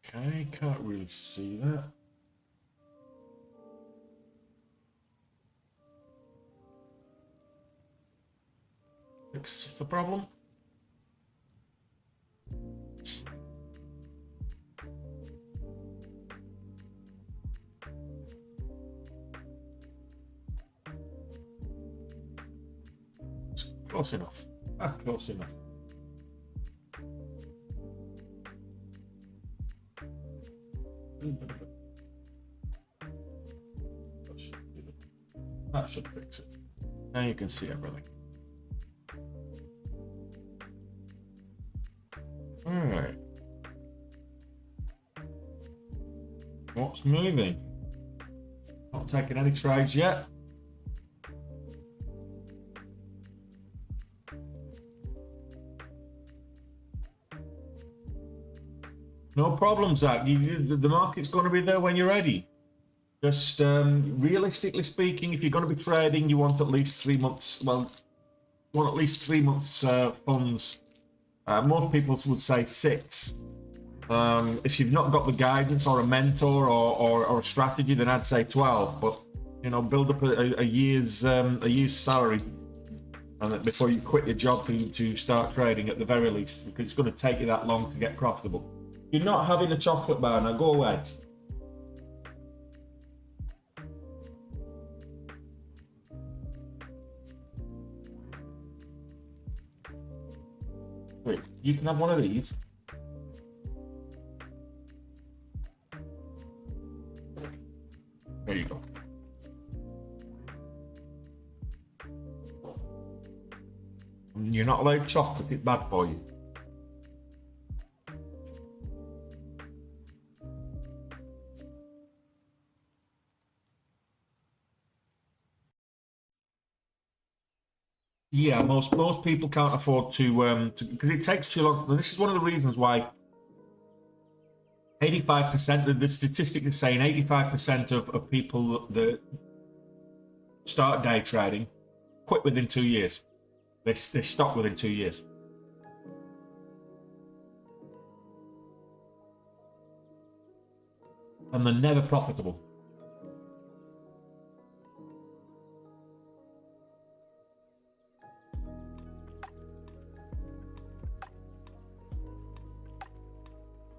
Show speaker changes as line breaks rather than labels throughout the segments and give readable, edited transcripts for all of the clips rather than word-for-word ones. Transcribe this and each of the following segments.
Okay, can't really see that. Fix the problem. Close enough. Close enough. That should fix it. Now you can see everything. All right. What's moving? Not taking any trades yet. No problem, Zach. The market's going to be there when you're ready. Just realistically speaking, if you're going to be trading, you want at least 3 months. Well, you want at least 3 months funds. Most people would say 6. If you've not got the guidance or a mentor or a strategy, then I'd say 12. But you know, build up a year's salary, and before you quit your job to start trading at the very least, because it's going to take you that long to get profitable. You're not having a chocolate bar now. Go away. Wait, you can have one of these. There you go. You're not allowed chocolate, it's bad for you. Yeah, most people can't afford to because it takes too long. And this is one of the reasons why 85% of the statistic is saying 85% of people that start day trading quit within 2 years. They stop within 2 years. And they're never profitable.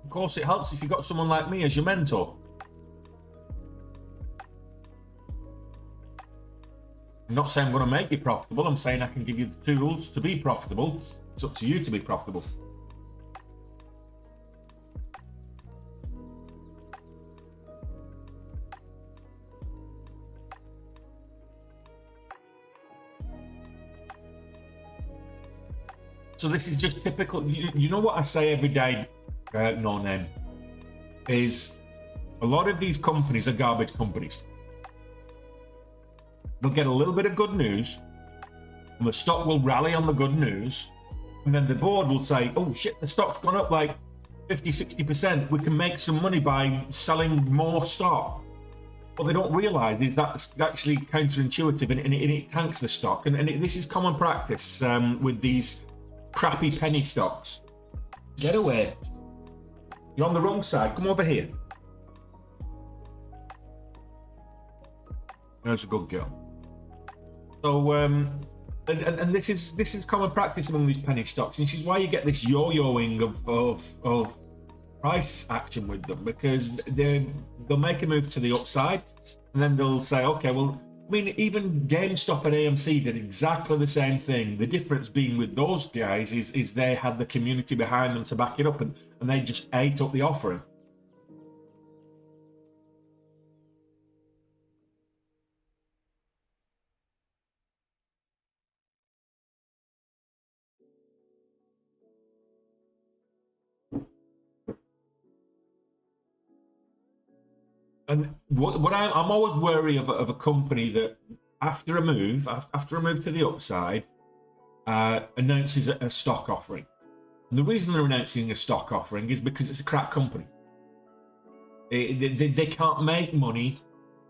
Of course, it helps if you've got someone like me as your mentor. I'm not saying I'm going to make you profitable. I'm saying I can give you the tools to be profitable. It's up to you to be profitable. So this is just typical. You know what I say every day, no name, is a lot of these companies are garbage companies. They'll get a little bit of good news, and the stock will rally on the good news, and then the board will say, oh shit, the stock's gone up like 50-60%, we can make some money by selling more stock. What they don't realize is that's actually counterintuitive, and it tanks the stock, and this is common practice with these crappy penny stocks. Get away. You're on the wrong side. Come over here. There's a good girl. So, and this is common practice among these penny stocks, and this is why you get this yo-yoing of price action with them, because they'll make a move to the upside, and then they'll say, okay, well, I mean, even GameStop and AMC did exactly the same thing. The difference being with those guys is they had the community behind them to back it up, and they just ate up the offering. And what I'm always wary of a company that after a move to the upside announces a stock offering. And the reason they're announcing a stock offering is because it's a crap company. They can't make money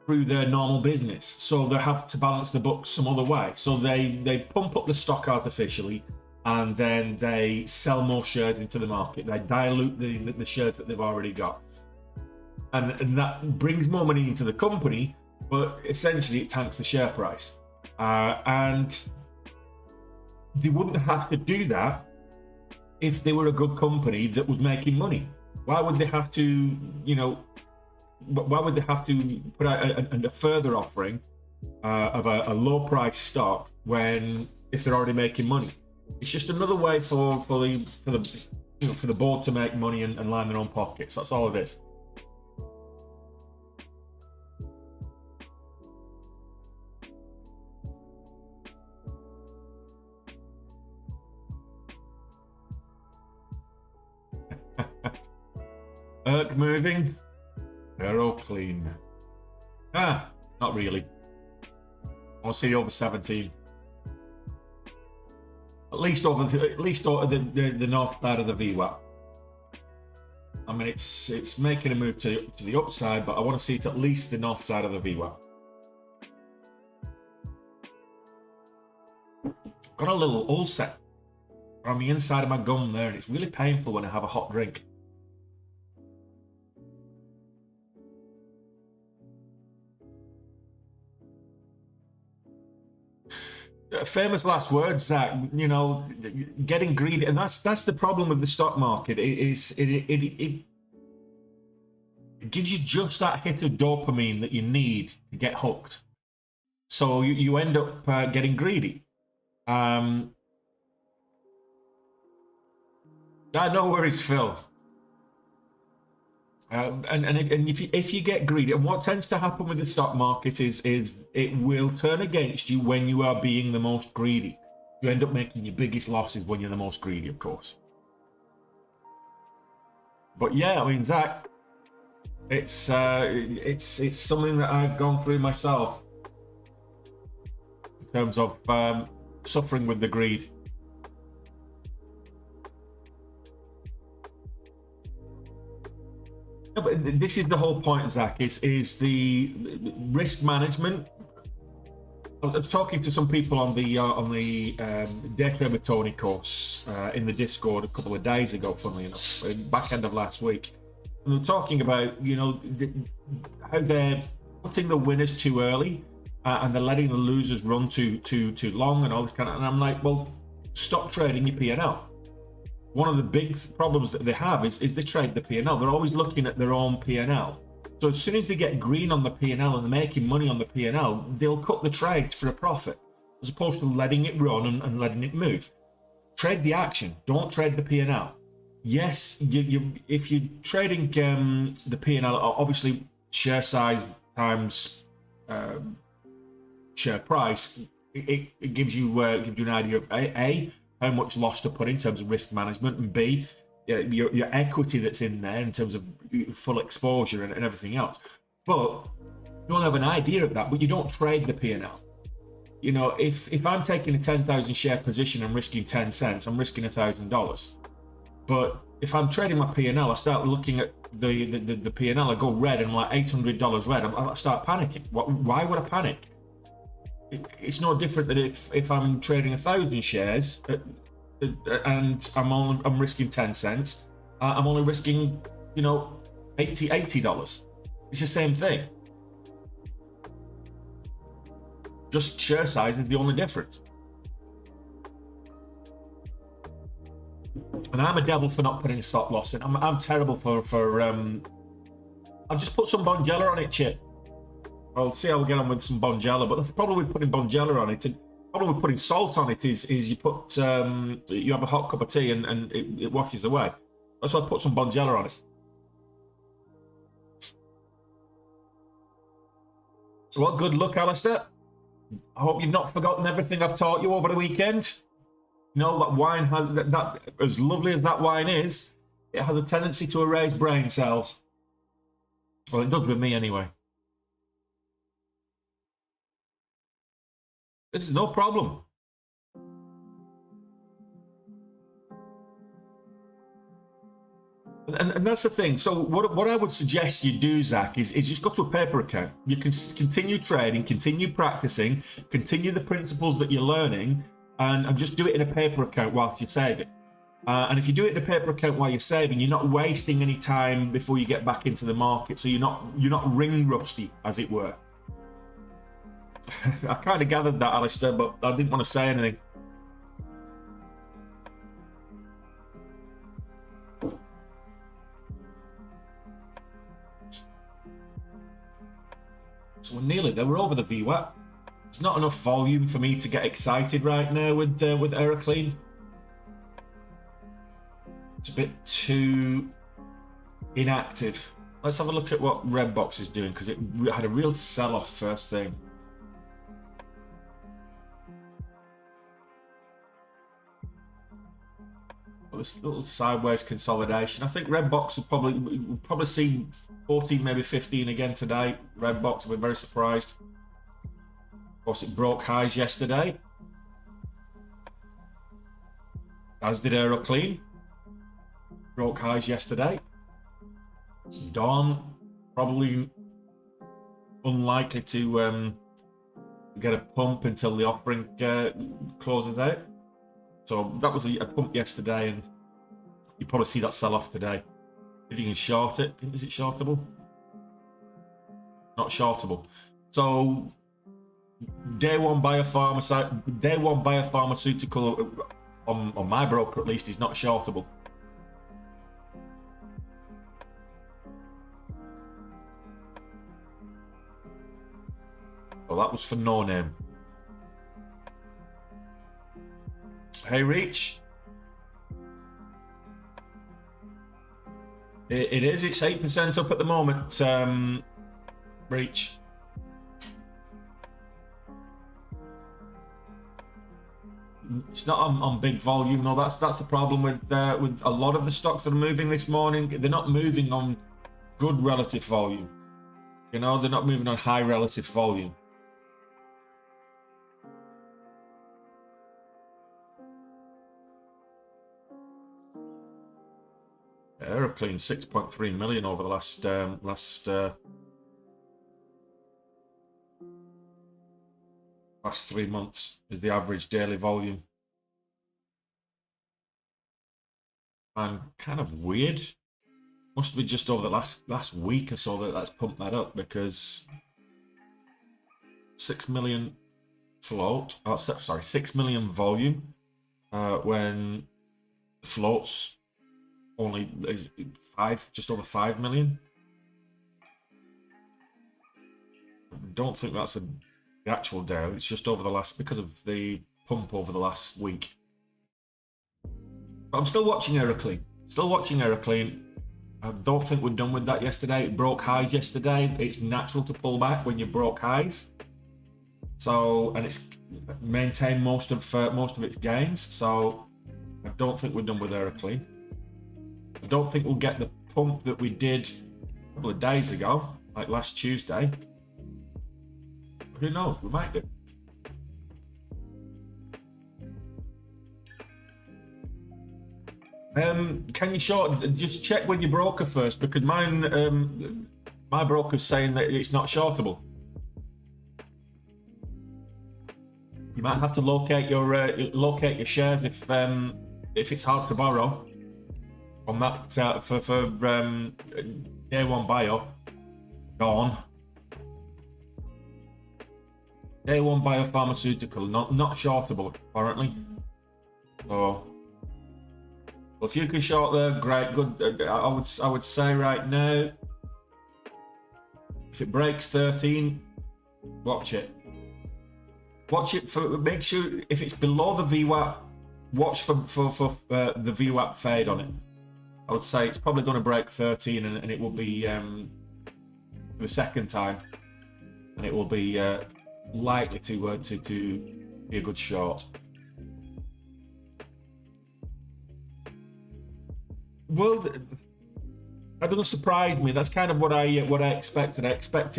through their normal business, so they have to balance the books some other way. So they pump up the stock artificially, and then they sell more shares into the market. They dilute the shares that they've already got, and that brings more money into the company, but essentially it tanks the share price. And they wouldn't have to do that if they were a good company that was making money. Why would they have to, you know, why would they have to put out a further offering of a low price stock when, if they're already making money? It's just another way for the board to make money and line their own pockets. That's all it is. ERC moving. They're all clean. Not really. I'll see over 17. At least over the north side of the VWAP. I mean, it's making a move to the upside, but I want to see it at least the north side of the VWAP. Got a little ulcer on the inside of my gum there, and it's really painful when I have a hot drink. Famous last words, Zach. You know, getting greedy, and that's the problem with the stock market. It gives you just that hit of dopamine that you need to get hooked. So you end up getting greedy. No worries, Phil. And if you get greedy, and what tends to happen with the stock market is it will turn against you when you are being the most greedy. You end up making your biggest losses when you're the most greedy, of course. But yeah, I mean, Zach, it's something that I've gone through myself in terms of suffering with the greed. No, but this is the whole point, Zach, is the risk management. I was talking to some people on the Day Trade with Tony course in the Discord a couple of days ago, funnily enough, back end of last week. And they're talking about, you know, how they're putting the winners too early and they're letting the losers run too long and all this kind of. And I'm like, well, stop trading your P&L. One of the big problems that they have is they trade the P&L. They're always looking at their own P&L. So as soon as they get green on the P&L and they're making money on the P&L, they'll cut the trade for a profit, as opposed to letting it run and letting it move. Trade the action. Don't trade the P&L. Yes, if you're trading the P&L, obviously share size times share price, it gives you an idea of A, how much loss to put in terms of risk management, and B, your equity that's in there in terms of full exposure and everything else. But you don't have an idea of that, but you don't trade the P&L. You know, if I'm taking a 10,000 share position and risking 10 cents, I'm risking $1,000. But if I'm trading my P&L, I start looking at the P&L, I go red and I'm like $800 red, I start panicking. Why would I panic? It's no different than if I'm trading 1,000 shares and I'm risking 10 cents. I'm only risking, you know, $80. It's the same thing. Just share size is the only difference. And I'm a devil for not putting a stop loss in. I'm terrible for I'll just put some Bonjela on it, Chip. I'll see how we get on with some Bonjela, but the problem with putting Bonjela on it, and the problem with putting salt on it is you put you have a hot cup of tea and it washes away. That's why I put some Bonjela on it. Well, good luck, Alistair. I hope you've not forgotten everything I've taught you over the weekend. You know, that wine has that as lovely as that wine is, it has a tendency to erase brain cells. Well, it does with me anyway. This is no problem. And that's the thing. So what I would suggest you do, Zach, is just go to a paper account. You can continue trading, continue practicing, continue the principles that you're learning, and just do it in a paper account whilst you're saving. And if you do it in a paper account while you're saving, you're not wasting any time before you get back into the market. So you're not ring rusty, as it were. I kind of gathered that, Alistair, but I didn't want to say anything. So we're nearly there. We're over the VWAP. There's not enough volume for me to get excited right now with AERC. It's a bit too inactive. Let's have a look at what Redbox is doing, because it had a real sell-off first thing. This little sideways consolidation. I think Redbox will probably see 14, maybe 15 again today. Redbox, I've been very surprised. Of course, it broke highs yesterday, as did AERC. Broke highs yesterday. Dawn, probably unlikely to get a pump until the offering closes out. So that was a pump yesterday, and you probably see that sell off today. If you can short it, is it shortable? Not shortable. So day one biopharmaceutical on my broker at least is not shortable. Well, that was for no name. Hey, Reach. It is. It's 8% up at the moment. Reach. It's not on big volume. No, that's the problem with a lot of the stocks that are moving this morning. They're not moving on good relative volume. You know, they're not moving on high relative volume. AERC 6.3 million over the last 3 months is the average daily volume. And kind of weird. Must be just over the last week or so that's pumped that up, because 6 million float. Oh, sorry, 6 million volume when floats only is just over 5 million. I don't think that's the actual day. It's just over the last, because of the pump over the last week. But I'm still watching AERC. Still watching AERC. I don't think we're done with that yesterday. It broke highs yesterday. It's natural to pull back when you broke highs. So, and it's maintained most of its gains. So I don't think we're done with AERC. I don't think we'll get the pump that we did a couple of days ago, like last Tuesday. Who knows? We might do. Can you short? Just check with your broker first, because mine, my broker's saying that it's not shortable. You might have to locate your shares if it's hard to borrow on that for day one bio. Gone. Day one biopharmaceutical, not shortable apparently. So, well, if you can short there, great, good. I would say right now, if it breaks 13, watch it. Watch it for. Make sure if it's below the VWAP, watch for the VWAP fade on it. I would say it's probably going to break 13, and it will be the second time, and it will be likely to be a good short. Well, that doesn't surprise me. That's kind of what I expected. I expect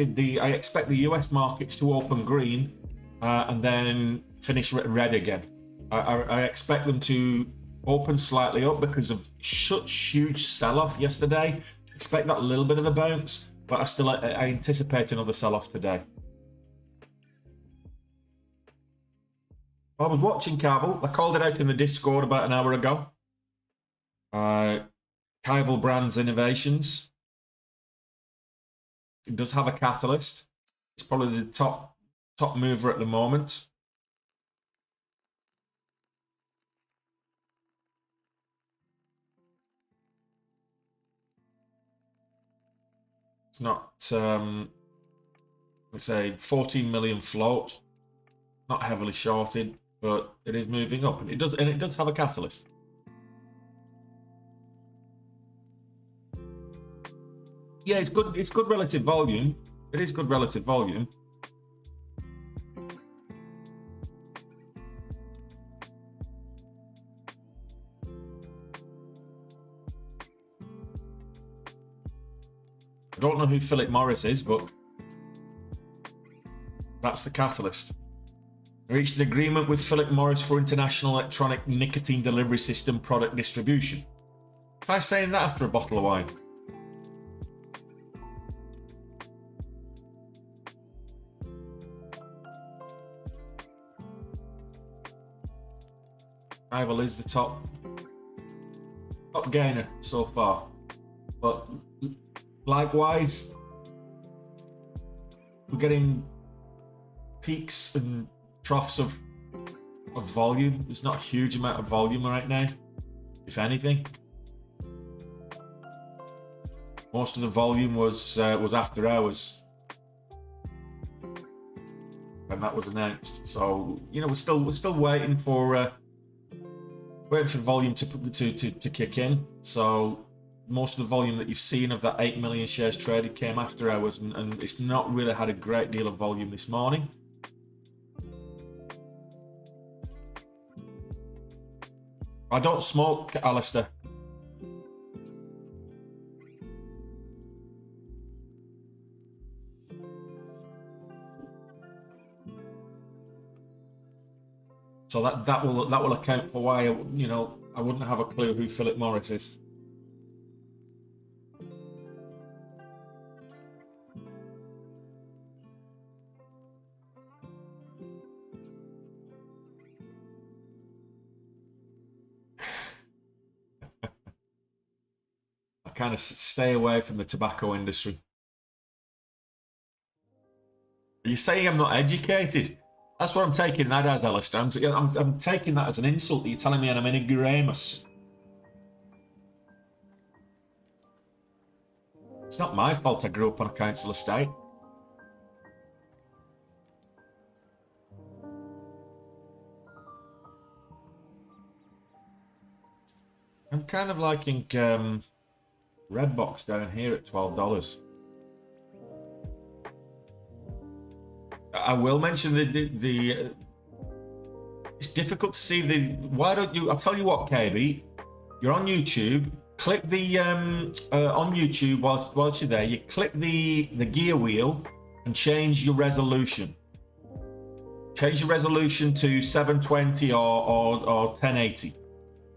the US markets to open green and then finish red again. I expect them to open slightly up because of such huge sell-off yesterday. Expect that little bit of a bounce, but I anticipate another sell-off today. I was watching Carvel. I called it out in the Discord about an hour ago. Carvel Brands Innovations. It does have a catalyst. It's probably the top mover at the moment. It's not, let's say, 14 million float. Not heavily shorted, but it is moving up, and it does have a catalyst. Yeah, it's good. It's good relative volume. It is good relative volume. I don't know who Philip Morris is, but that's the catalyst. I reached an agreement with Philip Morris for international electronic nicotine delivery system product distribution. Try saying that after a bottle of wine. Rival is the top gainer so far, but likewise, we're getting peaks and troughs of volume. There's not a huge amount of volume right now, if anything. Most of the volume was after hours when that was announced. So we're still waiting for volume to kick in. So most of the volume that you've seen of that 8 million shares traded came after hours, and it's not really had a great deal of volume this morning. I don't smoke, Alistair. So that will account for why I wouldn't have a clue who Philip Morris is. I kind of stay away from the tobacco industry. Are you saying I'm not educated? That's what I'm taking that as, Alistair. I'm taking that as an insult. You're telling me I'm an ignoramus. It's not my fault I grew up on a council estate. I'm kind of liking Redbox down here at $12. I will mention the it's difficult to see the. Why don't you? I'll tell you what, KB. You're on YouTube. Click the on YouTube whilst you're there. You click the gear wheel and change your resolution. Change your resolution to 720 or 1080,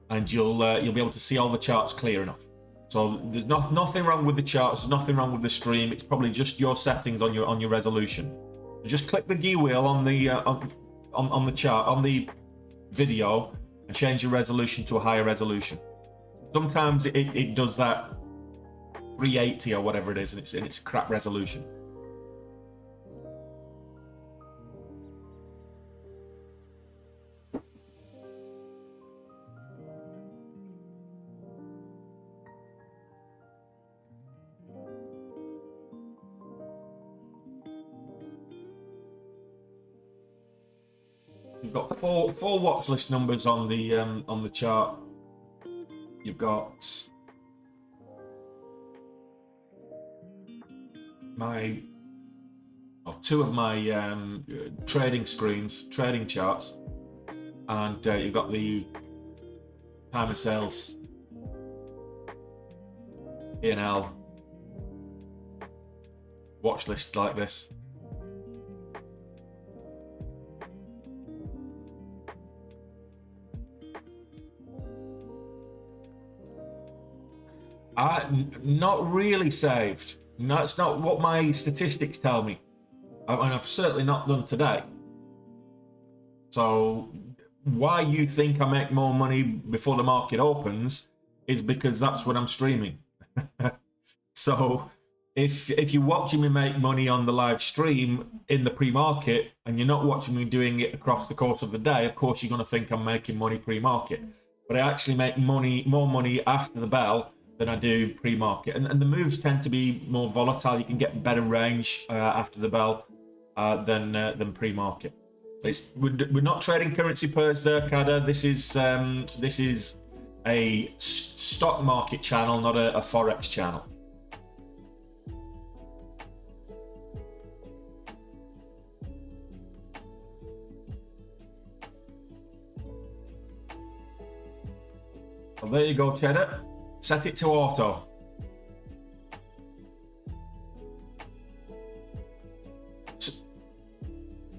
and you'll be able to see all the charts clear enough. So there's nothing wrong with the charts. There's nothing wrong with the stream. It's probably just your settings on your resolution. Just click the gear wheel on the on the chart on the video and change your resolution to a higher resolution. Sometimes it does that 380 or whatever it is, and it's crap resolution. You've got four watch list numbers on the chart. You've got two of my trading screens, trading charts, and you've got the time of sales, P&L, watch list like this. Not really saved. No, that's not what my statistics tell me. And I've certainly not done today. So why you think I make more money before the market opens is because that's when I'm streaming. So if you're watching me make money on the live stream in the pre-market and you're not watching me doing it across the course of the day, of course you're going to think I'm making money pre-market. But I actually make more money after the bell than I do pre-market. And the moves tend to be more volatile. You can get better range after the bell than pre-market. We're not trading currency pairs there, Kada. This is a stock market channel, not a forex channel. Well, there you go, Cheddar. Set it to auto.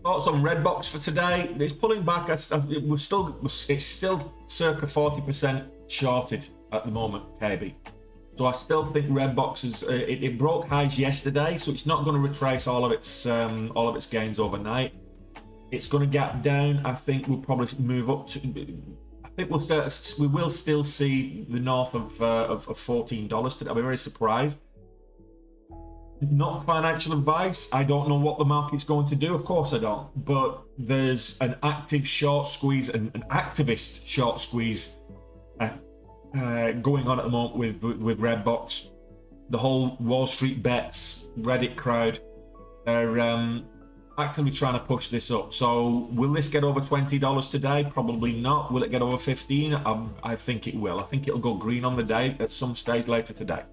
Thoughts on Redbox for today? It's pulling back. It's still circa 40% shorted at the moment, KB. So I still think Redbox is it broke highs yesterday, so it's not going to retrace all of its gains overnight. It's going to gap down. I think we'll probably move up to. I think we will still see the north of $14 today. I'll be very surprised. Not financial advice. I don't know what the market's going to do. Of course I don't. But there's an active short squeeze, an activist short squeeze going on at the moment with Redbox. The whole Wall Street Bets Reddit crowd, they're actively trying to push this up. So will this get over $20 today? Probably not. Will it get over 15? I think it will. I think it'll go green on the day at some stage later today.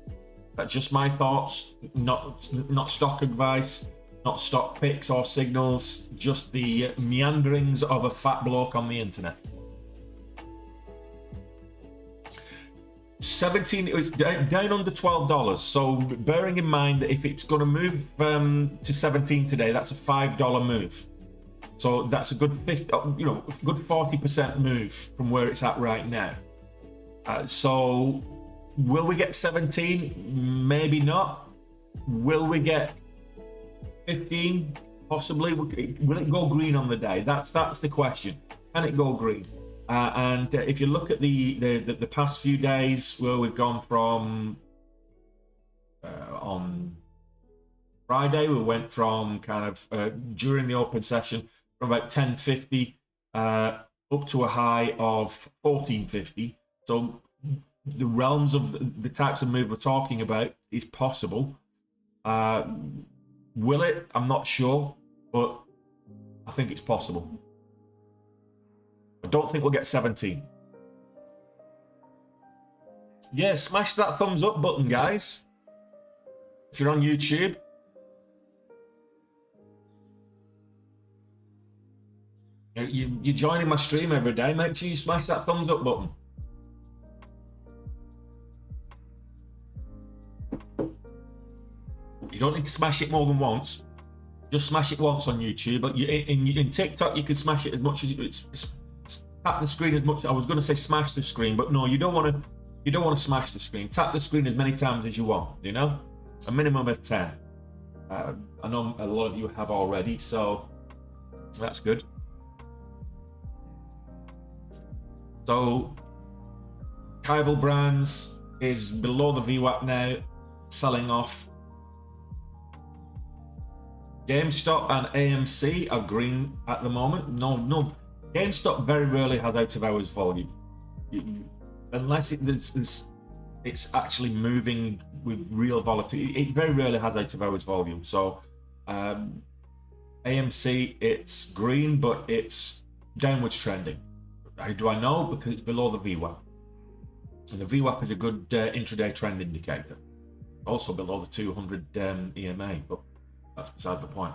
That's just my thoughts, not stock advice, not stock picks or signals, just the meanderings of a fat bloke on the internet. 17, it was down under $12. So bearing in mind that if it's going to move to 17 today, that's a $5 move. So that's a good good 40% move from where it's at right now. So will we get 17? Maybe not. Will we get 15? Possibly. Will it go green on the day? That's the question. Can it go green? And if you look at the past few days, where we've gone from on Friday, we went from kind of during the open session from about 1050 up to a high of 1450. So the realms of the types of move we're talking about is possible. Will it? I'm not sure, but I think it's possible. I don't think we'll get 17. Yeah, smash that thumbs up button, guys. If you're on YouTube. You're joining my stream every day. Make sure you smash that thumbs up button. You don't need to smash it more than once. Just smash it once on YouTube. But in TikTok, you can smash it as much as it's tap the screen as much. I was going to say smash the screen, but no, you don't want to smash the screen. Tap the screen as many times as you want. You know, a minimum of 10. I know a lot of you have already, so that's good. So, Kaivel Brands is below the VWAP now, selling off. GameStop and AMC are green at the moment. No. GameStop very rarely has out of hours volume, unless it's actually moving with real volatility. It very rarely has out of hours volume. So AMC, it's green, but it's downwards trending. How do I know? Because it's below the VWAP, and the VWAP is a good intraday trend indicator. Also below the 200 EMA, but that's besides the point.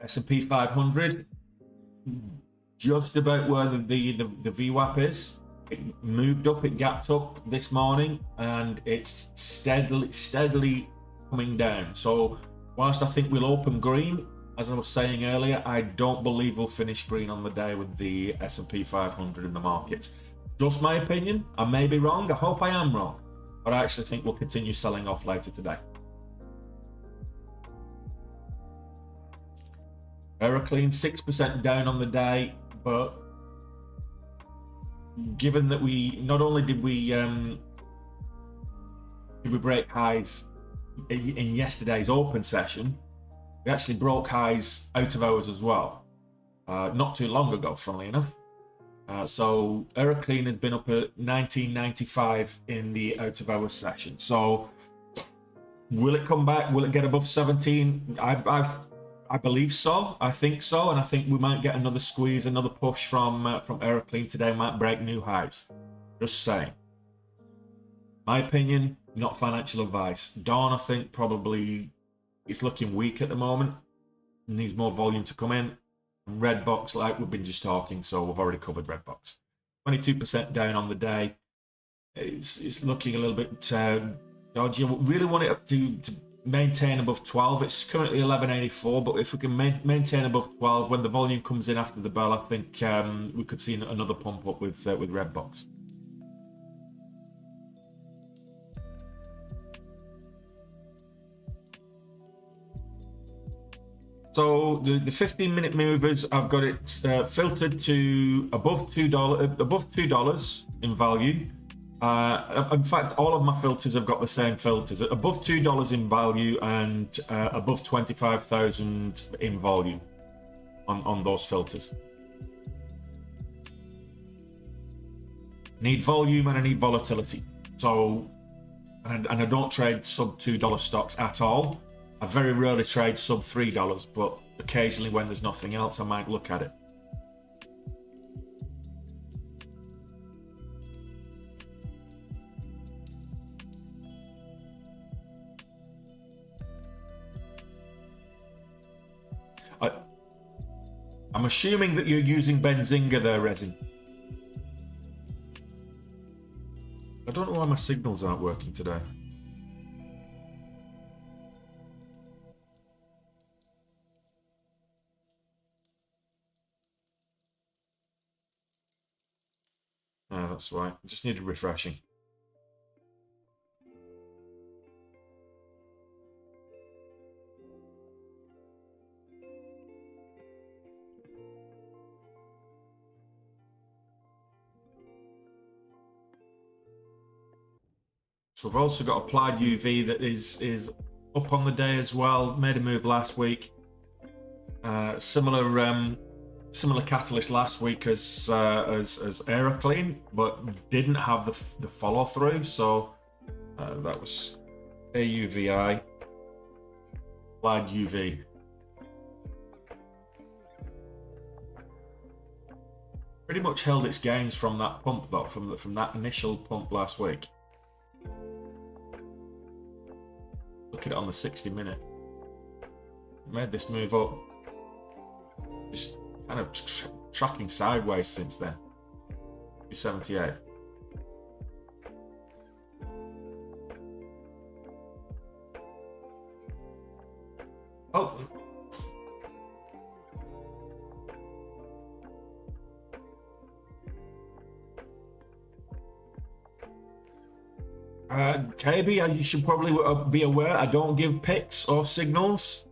S&P 500, just about where the VWAP is. It moved up, it gapped up this morning, and it's steadily coming down. So whilst I think we'll open green, as I was saying earlier, I don't believe we'll finish green on the day with the S&P 500 in the markets. Just my opinion. I may be wrong. I hope I am wrong, but I actually think we'll continue selling off later today. AERC 6% down on the day, but given that we not only did we break highs in yesterday's open session, we actually broke highs out of hours as well, not too long ago, funnily enough. So AERC has been up at 1995 in the out of hours session. So will it come back? Will it get above 17? I believe so. I think so, and I think we might get another squeeze, another push from AERC today. Might break new highs. Just saying. My opinion, not financial advice. Dawn, I think probably it's looking weak at the moment. Needs more volume to come in. Redbox, like we've been just talking, so we've already covered Redbox. 22% down on the day. It's looking a little bit dodgy. We really want it up to maintain above 12. It's currently 1184, but if we can maintain above 12 when the volume comes in after the bell, I think we could see another pump up with Redbox. So the 15-minute movers, I've got it filtered to above $2 in value. In fact, all of my filters have got the same filters, above $2 in value and above 25,000 in volume on those filters. Need volume and I need volatility. So, and I don't trade sub $2 stocks at all. I very rarely trade sub $3, but occasionally when there's nothing else, I might look at it. I'm assuming that you're using Benzinga there, Resin. I don't know why my signals aren't working today. Oh, that's right. I just needed refreshing. So we've also got applied UV that is up on the day as well. Made a move last week. Similar catalyst last week as AERC, but didn't have the follow through. So that was AUVI, applied UV. Pretty much held its gains from that pump though, from that initial pump last week. Look at it on the 60-minute. Made this move up. Just kind of tracking sideways since then. 278. Oh. KB, you should probably be aware, I don't give picks or signals.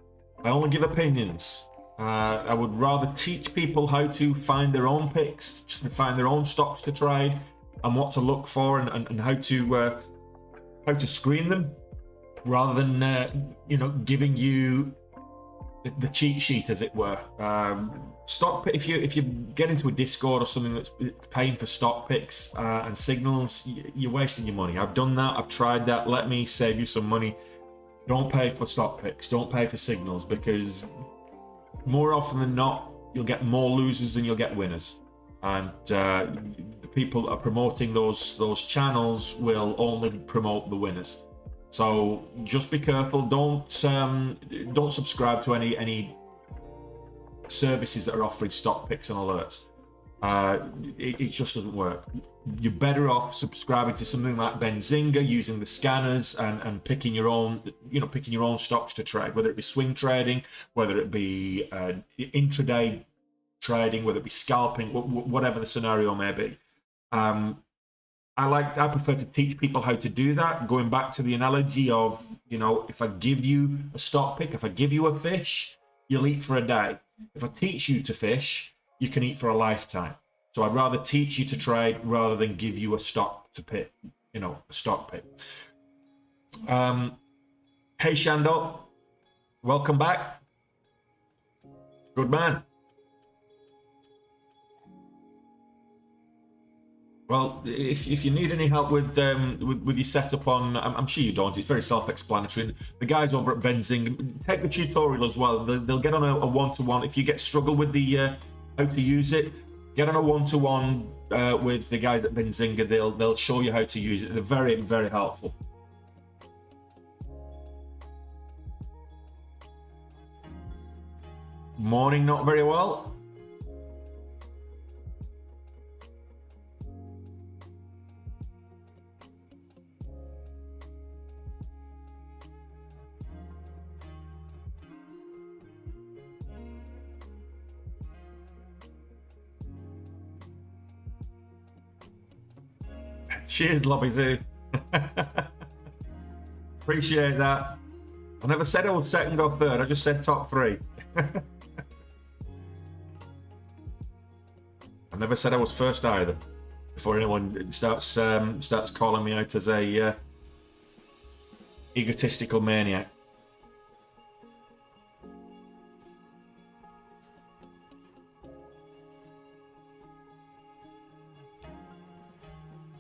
I only give opinions. I would rather teach people how to find their own picks, to find their own stocks to trade, and what to look for, and how to screen them, rather than giving you the cheat sheet, as it were. Stock pick, if you get into a Discord or something that's paying for stock picks and signals, you're wasting your money. I've done that. I've tried that. Let me save you some money. Don't pay for stock picks. Don't pay for signals, because more often than not, you'll get more losers than you'll get winners. And the people that are promoting those channels will only promote the winners. So just be careful. Don't subscribe to any services that are offering stock picks and alerts. It just doesn't work. You're better off subscribing to something like Benzinga, using the scanners and picking your own stocks to trade, whether it be swing trading, whether it be intraday trading, whether it be scalping, whatever the scenario may be. I prefer to teach people how to do that. Going back to the analogy of, if I give you a stock pick, if I give you a fish, you'll eat for a day. If I teach you to fish, you can eat for a lifetime. So I'd rather teach you to trade rather than give you a stock to pick, you know, a stock pick. Hey Shando, welcome back. Good man. Well, if you need any help with your setup on, I'm sure you don't. It's very self-explanatory. The guys over at Benzing take the tutorial as well. They'll get on a one-to-one. If you get struggle with the how to use it, get on a one-to-one with the guys at Benzinga. They'll show you how to use it. They're very, very helpful. Morning, not very well. Cheers, Lobby Zoo. Appreciate that. I never said I was second or third. I just said top three. I never said I was first either. Before anyone starts calling me out as a egotistical maniac.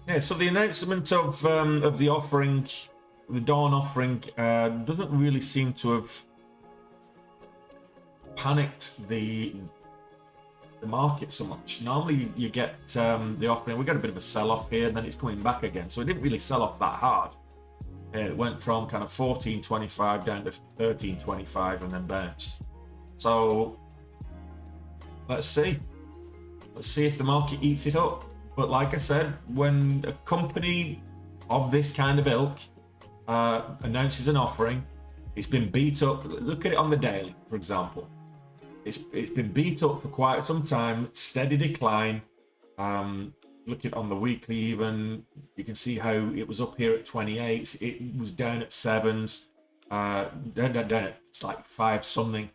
Yeah, so the announcement of the offering, the Dawn offering, doesn't really seem to have panicked the market so much. Normally you get the offering, we got a bit of a sell-off here, and then it's coming back again. So it didn't really sell off that hard. It went from kind of 14.25 down to 13.25 and then bounced. So let's see if the market eats it up. But like I said, when a company of this kind of ilk announces an offering, it's been beat up. Look at it on the daily, for example. It's been beat up for quite some time, steady decline. Look at it on the weekly even, you can see how it was up here at 28, it was down at 7s, down at it's like 5 something.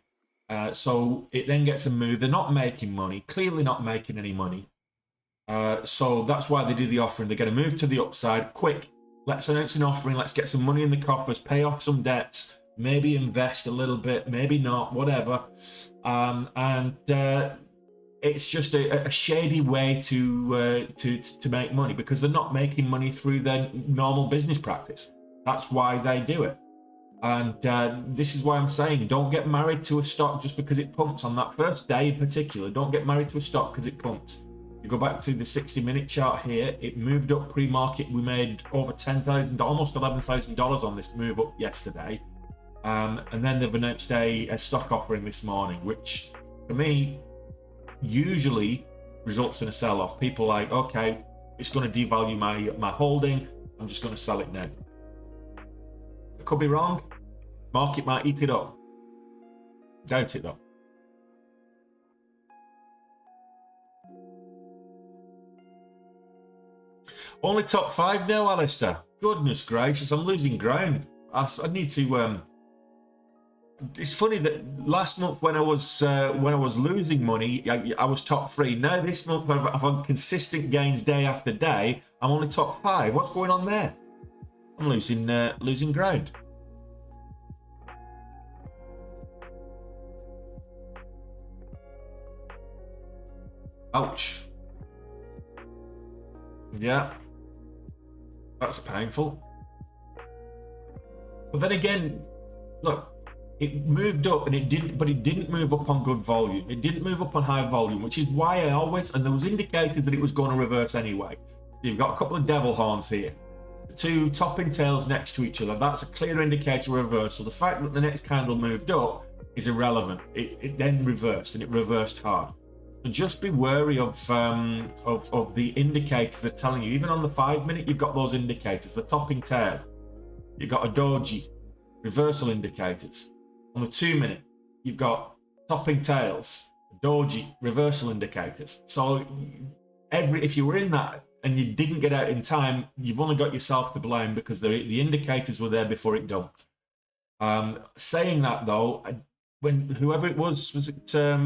So it then gets a move. They're not making money, clearly not making any money. So that's why they do the offering. They're going to move to the upside quick. Let's announce an offering. Let's get some money in the coffers, pay off some debts, maybe invest a little bit, maybe not, whatever. It's just a shady way to make money, because they're not making money through their normal business practice. That's why they do it. And this is why I'm saying, don't get married to a stock just because it pumps on that first day in particular. Don't get married to a stock because it pumps. You go back to the 60-minute chart here, it moved up pre-market. We made over $10,000, almost $11,000 on this move up yesterday. And then they've announced a stock offering this morning, which for me usually results in a sell-off. People are like, okay, it's going to devalue my holding, I'm just going to sell it now. I could be wrong. Market might eat it up. Doubt it though. Only top 5 now, Alistair. Goodness gracious, I'm losing ground. I need to. It's funny that last month when I was losing money, I was top 3. Now this month I've had consistent gains day after day. I'm only top 5. What's going on there? I'm losing ground. Ouch. Yeah. That's painful. But then again, look, it moved up and it didn't move up on good volume. It didn't move up on high volume, which is why I always, and there was indicators that it was going to reverse anyway. You've got a couple of devil horns here. The 2 topping tails next to each other, that's a clear indicator of reversal. The fact that the next candle moved up is irrelevant. It then reversed, and it reversed hard. So just be wary of the indicators they're telling you. Even on the 5-minute, you've got those indicators. The topping tail, you've got a doji, reversal indicators. On the 2-minute, you've got topping tails, doji, reversal indicators. So if you were in that and you didn't get out in time, you've only got yourself to blame, because the indicators were there before it dumped. Saying that though, when whoever it was it I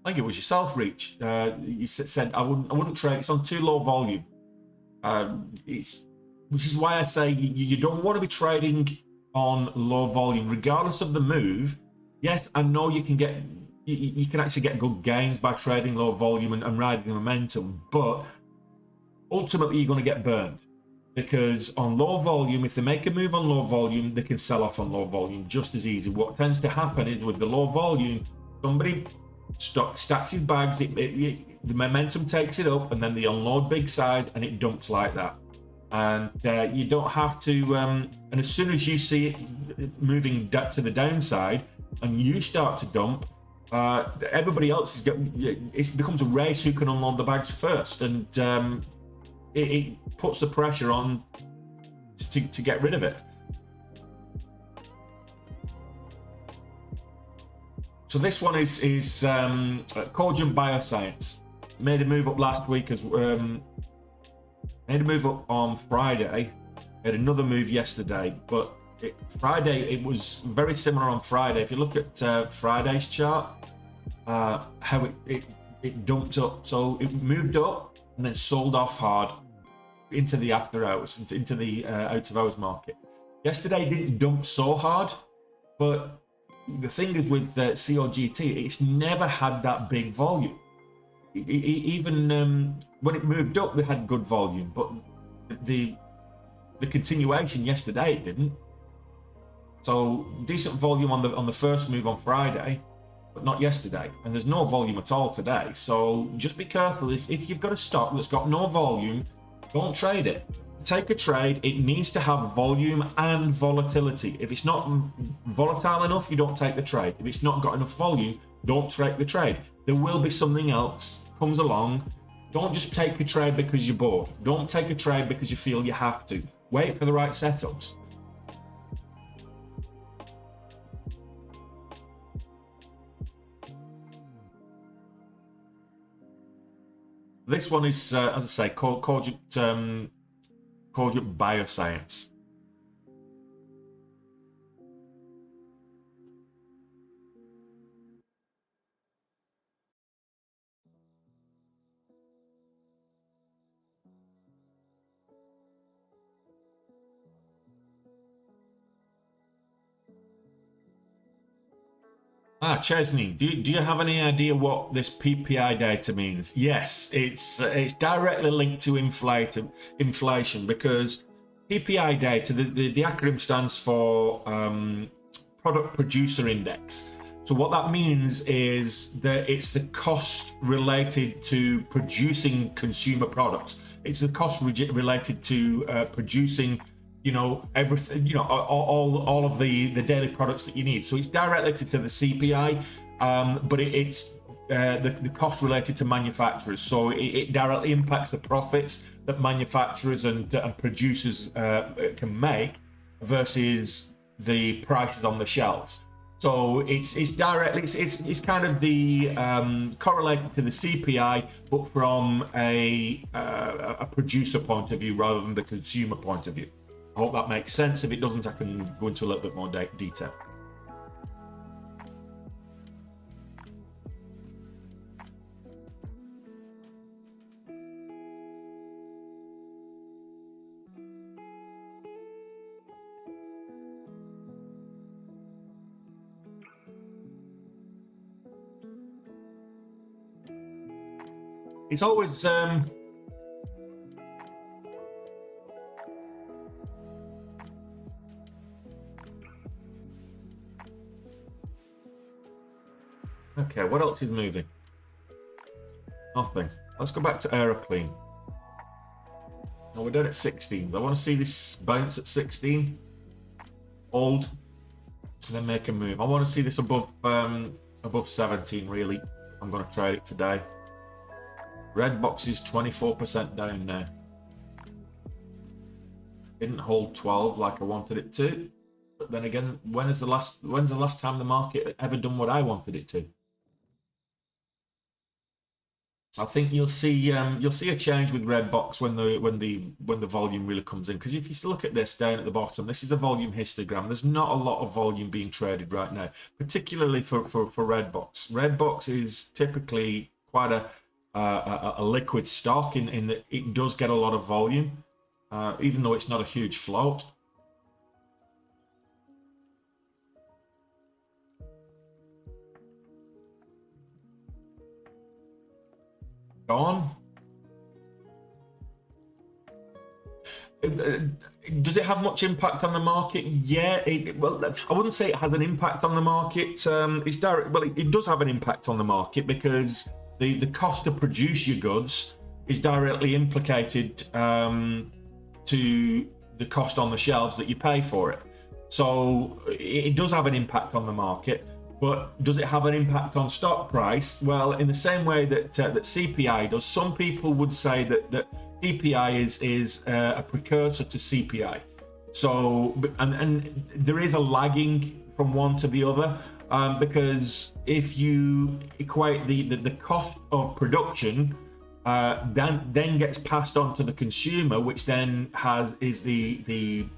think it was yourself, Reach. You said I wouldn't trade. It's on too low volume. Which is why I say you don't want to be trading on low volume, regardless of the move. Yes, I know you can actually get good gains by trading low volume and riding the momentum, but ultimately you're going to get burned, because on low volume, if they make a move on low volume, they can sell off on low volume just as easy. What tends to happen is with the low volume, somebody stacks his bags, the momentum takes it up, and then they unload big size and it dumps like that. And you don't have to, and as soon as you see it moving to the downside and you start to dump, everybody else it becomes a race who can unload the bags first, and it puts the pressure on to get rid of it. So this one is Cogent Bioscience. Made a move up last week as made a move up on Friday. Made another move yesterday, but Friday it was very similar on Friday. If you look at Friday's chart, how it dumped up. So it moved up and then sold off hard into the after hours, into the out of hours market. Yesterday didn't dump so hard, but the thing is with COGT, it's never had that big volume. Even when it moved up, we had good volume, but the continuation yesterday it didn't. So decent volume on the first move on Friday, but not yesterday, and there's no volume at all today. So just be careful. If you've got a stock that's got no volume, don't trade it. Take a trade, it needs to have volume and volatility. If it's not volatile enough, you don't take the trade. If it's not got enough volume, don't take the trade. There will be something else comes along. Don't just take a trade because you're bored. Don't take a trade because you feel you have to. Wait for the right setups. This one is, as I say, Cogent Bioscience. Chesney, do you have any idea what this PPI data means? Yes, it's directly linked to inflation, because PPI data, the acronym stands for Product Producer Index. So what that means is that it's the cost related to producing consumer products. It's the cost related to producing, everything, all of the daily products that you need. So it's directly to the CPI, but it's the cost related to manufacturers. So it directly impacts the profits that manufacturers and producers can make versus the prices on the shelves. So it's directly, it's kind of the correlated to the CPI, but from a producer point of view rather than the consumer point of view. I hope that makes sense. If it doesn't, I can go into a little bit more detail. It's always okay, what else is moving? Nothing. Let's go back to Aeroclean. Now we're done at 16. I want to see this bounce at 16, hold, and then make a move. I want to see this above 17. Really, I'm going to trade it today. Red box is 24% down now. Didn't hold 12 like I wanted it to, but then again, when's the last time the market ever done what I wanted it to? I think you'll see a change with Redbox when the volume really comes in. Because if you still look at this down at the bottom, this is a volume histogram. There's not a lot of volume being traded right now, particularly for Redbox. Redbox is typically quite a liquid stock in that it does get a lot of volume, even though it's not a huge float. Gone. Does it have much impact on the market? Yeah, well, I wouldn't say it has an impact on the market. It's direct. Well, it does have an impact on the market because the cost to produce your goods is directly implicated to the cost on the shelves that you pay for it. So it does have an impact on the market. But does it have an impact on stock price? Well, in the same way that CPI does. Some people would say that PPI is a precursor to CPI. So, and there is a lagging from one to the other, because if you equate the cost of production, then gets passed on to the consumer, which then is the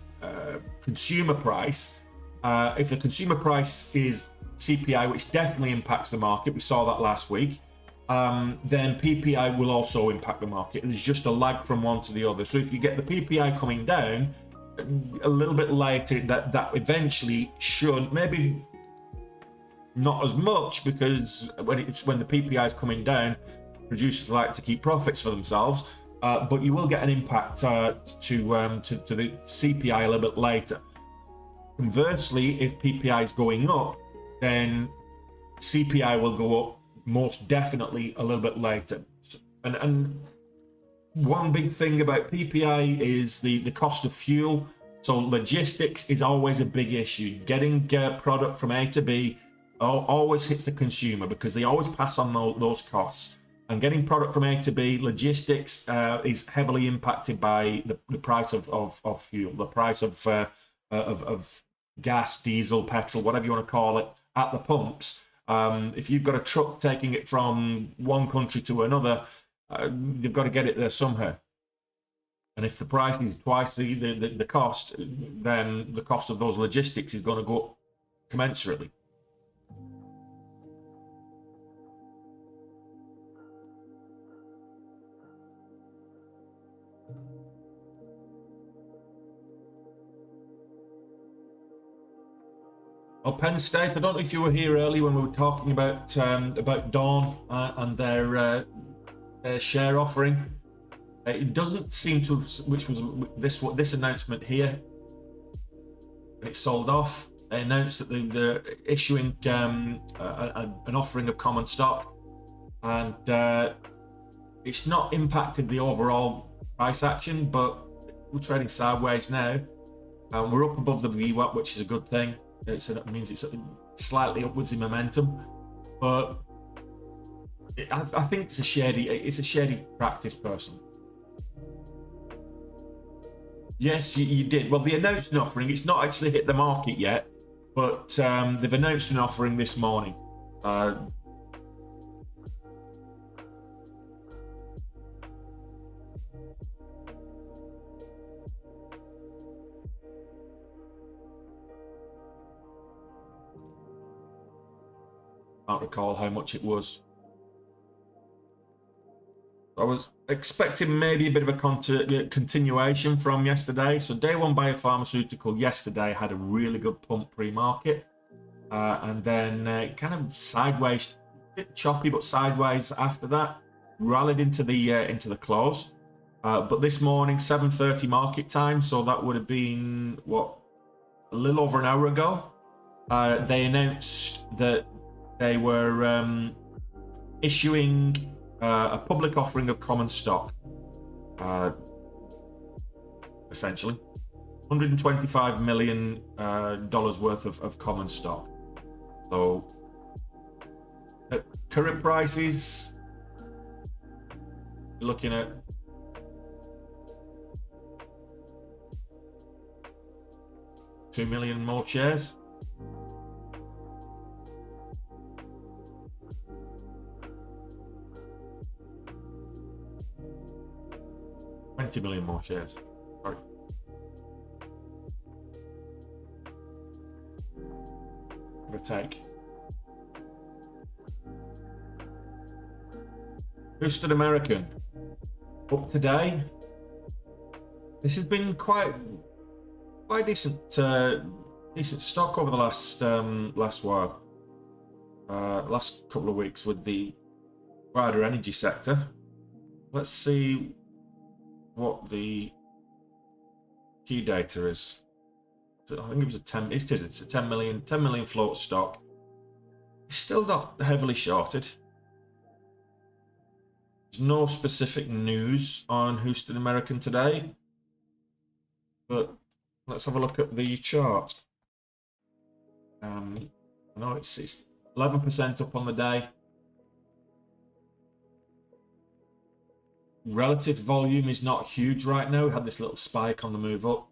consumer price. If the consumer price is CPI, which definitely impacts the market, we saw that last week, then PPI will also impact the market. There's just a lag from one to the other. So if you get the PPI coming down a little bit later, that eventually should, maybe not as much, because when the PPI is coming down, producers like to keep profits for themselves, but you will get an impact to the CPI a little bit later. Conversely, if PPI is going up, then CPI will go up most definitely a little bit later. And one big thing about PPI is the cost of fuel. So logistics is always a big issue. Getting product from A to B always hits the consumer because they always pass on those costs. And getting product from A to B, logistics is heavily impacted by the price of fuel, the price of gas, diesel, petrol, whatever you want to call it, at the pumps. If you've got a truck taking it from one country to another, you've got to get it there somehow. And if the price is twice the cost, then the cost of those logistics is going to go up commensurately. Oh, Penn State, I don't know if you were here earlier when we were talking about Dawn and their share offering. It doesn't seem to have, which was this announcement here, when it sold off. They announced that they're issuing an offering of common stock, and it's not impacted the overall price action, but we're trading sideways now. We're up above the VWAP, which is a good thing. It means it's slightly upwards in momentum, but I think it's a shady practice, personally. Yes, you did. Well, they announced an offering. It's not actually hit the market yet, but they've announced an offering this morning. Can't recall how much it was. I was expecting maybe a bit of a continuation from yesterday. So Day One Biopharmaceutical yesterday had a really good pump pre-market, and then kind of sideways, a bit choppy but sideways after that. Rallied into the close, but this morning 7:30 market time, so that would have been what, a little over an hour ago. They announced that they were issuing a public offering of common stock, essentially $125 million worth of common stock. So at current prices, you're looking at $2 million more shares. 20 million more shares. Sorry. Give a take. Houston American up today. This has been quite decent stock over the last while, last couple of weeks with the wider energy sector. Let's see what the key data is. I think it was it's a 10 million float stock. It's still not heavily shorted. There's no specific news on Houston American today, but let's have a look at the chart. I know it's 11% up on the day. Relative volume is not huge right now. We had this little spike on the move up,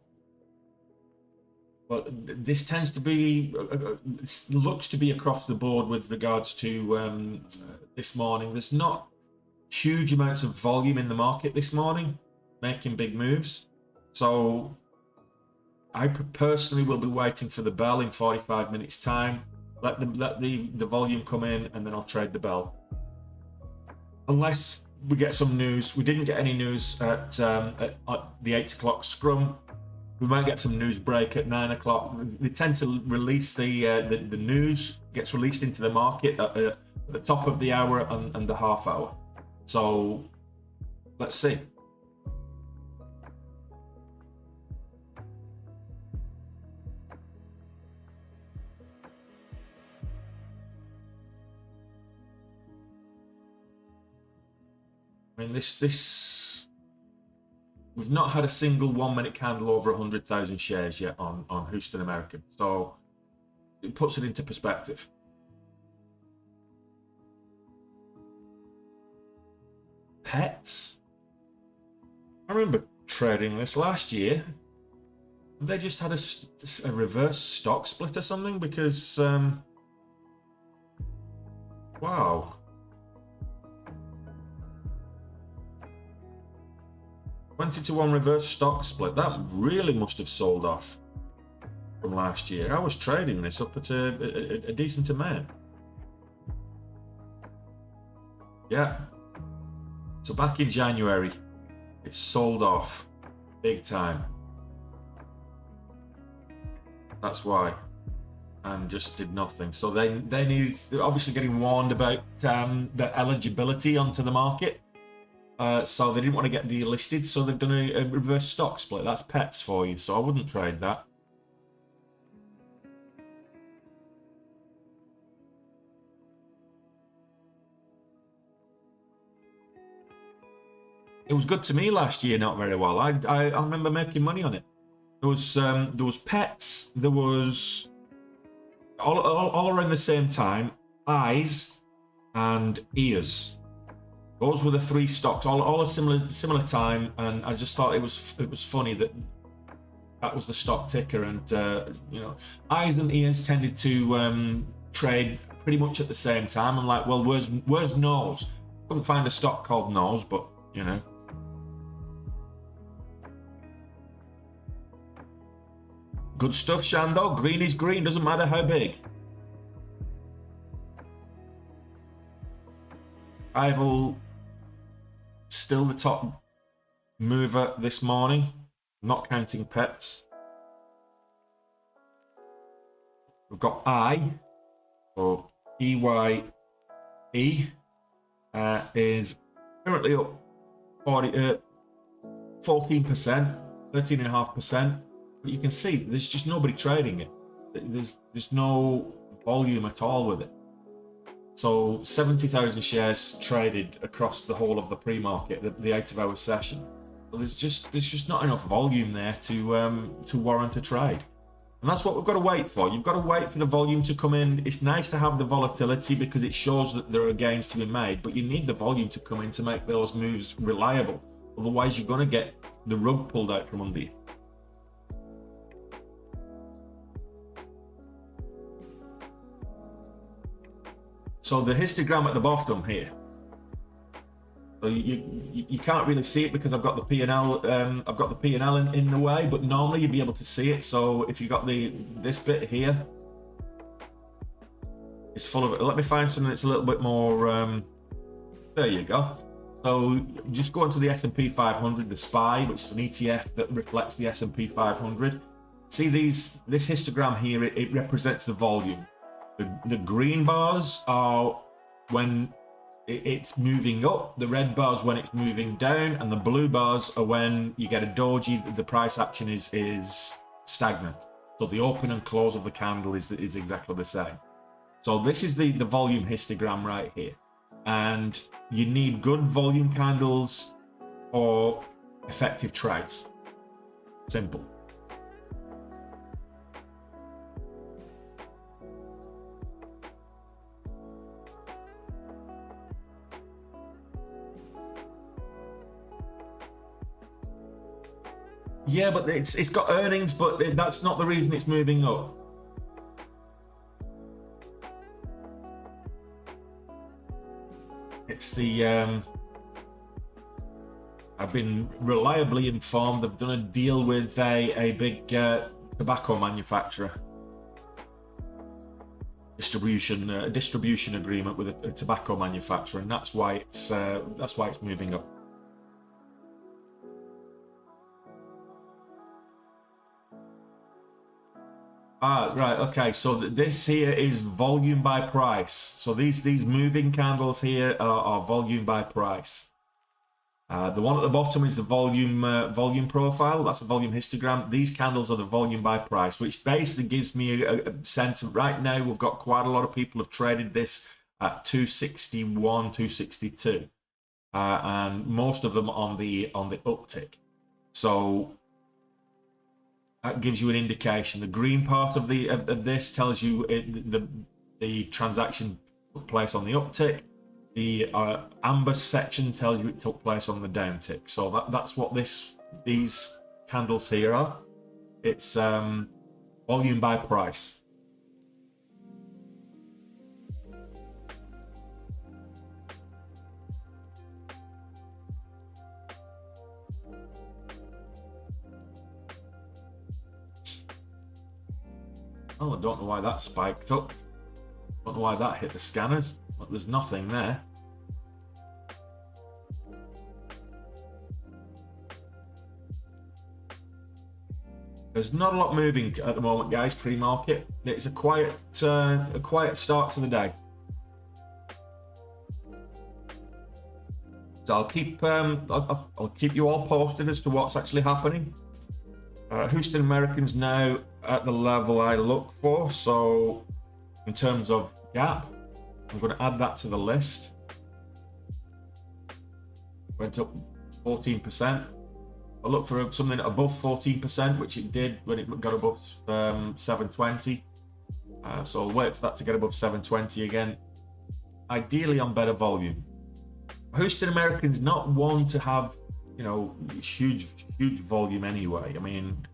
but this tends to be looks to be across the board with regards to this morning. There's not huge amounts of volume in the market this morning making big moves, so I personally will be waiting for the bell in 45 minutes time. Let the volume come in, and then I'll trade the bell, unless we get some news. We didn't get any news at the 8 o'clock scrum. We might get some news break at 9 o'clock. They tend to release the news gets released into the market at the top of the hour and the half hour. So let's see. I mean, this we've not had a single 1 minute candle over 100,000 shares yet on Houston American, so it puts it into perspective. Pets. I remember trading this last year. They just had a reverse stock split or something, because wow. 20-to-1 reverse stock split. That really must have sold off from last year. I was trading this up at a decent amount. Yeah. So back in January, it sold off big time. That's why. And just did nothing. So they're obviously getting warned about the eligibility onto the market. So they didn't want to get delisted, so they've done a reverse stock split. That's pets for you, so I wouldn't trade that. It was good to me last year, not very well. I remember making money on it. There was pets, there was all around the same time, eyes and ears. Those were the three stocks, all a similar time, and I just thought it was funny that was the stock ticker, and you know, eyes and ears tended to trade pretty much at the same time. I'm like, well, where's nose? Couldn't find a stock called nose, but you know. Good stuff, Shando. Green is green, doesn't matter how big. Ival still the top mover this morning, not counting pets. We've got I, or EYE, is currently up 14%, 13.5%. But you can see there's just nobody trading it. There's no volume at all with it. So 70,000 shares traded across the whole of the pre-market, the 8-hour session. So there's just not enough volume there to warrant a trade. And that's what we've got to wait for. You've got to wait for the volume to come in. It's nice to have the volatility because it shows that there are gains to be made, but you need the volume to come in to make those moves reliable. Otherwise, you're going to get the rug pulled out from under you. So the histogram at the bottom here, So you can't really see it because I've got the P&L. I've got the P&L in the way, but normally you'd be able to see it. So if you got this bit here, it's full of it. Let me find something that's a little bit more. There you go. So just go into the S&P 500, the SPY, which is an ETF that reflects the S&P 500. See this histogram here, it represents the volume. The green bars are when it's moving up, the red bars when it's moving down, and the blue bars are when you get a doji, the price action is stagnant. So the open and close of the candle is exactly the same. So this is the volume histogram right here. And you need good volume candles for effective trades. Simple. Yeah, but it's got earnings, but that's not the reason it's moving up. It's the I've been reliably informed they've done a deal with a big tobacco manufacturer. Distribution agreement with a tobacco manufacturer, and that's why it's moving up. Right, okay, so this here is volume by price. So these moving candles here are volume by price. The one at the bottom is the volume profile. That's the volume histogram. These candles are the volume by price, which basically gives me a sentiment. Right now, we've got quite a lot of people have traded this at 261, 262, and most of them on the uptick. So that gives you an indication. The green part of this tells you the transaction took place on the uptick. The amber section tells you it took place on the downtick. So that's what these candles here are. It's volume by price. Oh, I don't know why that spiked up. Don't know why that hit the scanners. But there's nothing there. There's not a lot moving at the moment, guys. Pre-market. It's a quiet start to the day. So I'll keep you all posted as to what's actually happening. Houston Americans now at the level I look for. So in terms of gap, I'm going to add that to the list. Went up 14%. I look for something above 14%, which it did when it got above 720. So I'll wait for that to get above 720 again. Ideally on better volume. Houston Americans not one to have, you know, huge volume anyway. I mean,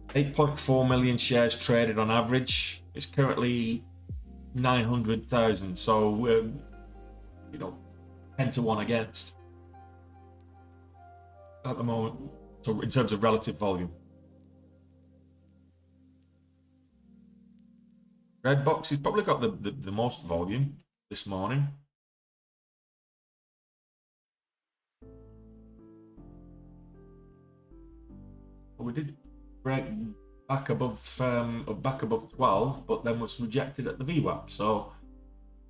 8.4 million shares traded on average. It's currently 900,000. So we're, you know, 10 to 1 against at the moment. So in terms of relative volume. Redbox has probably got the most volume this morning. We did break back above 12, but then was rejected at the VWAP. So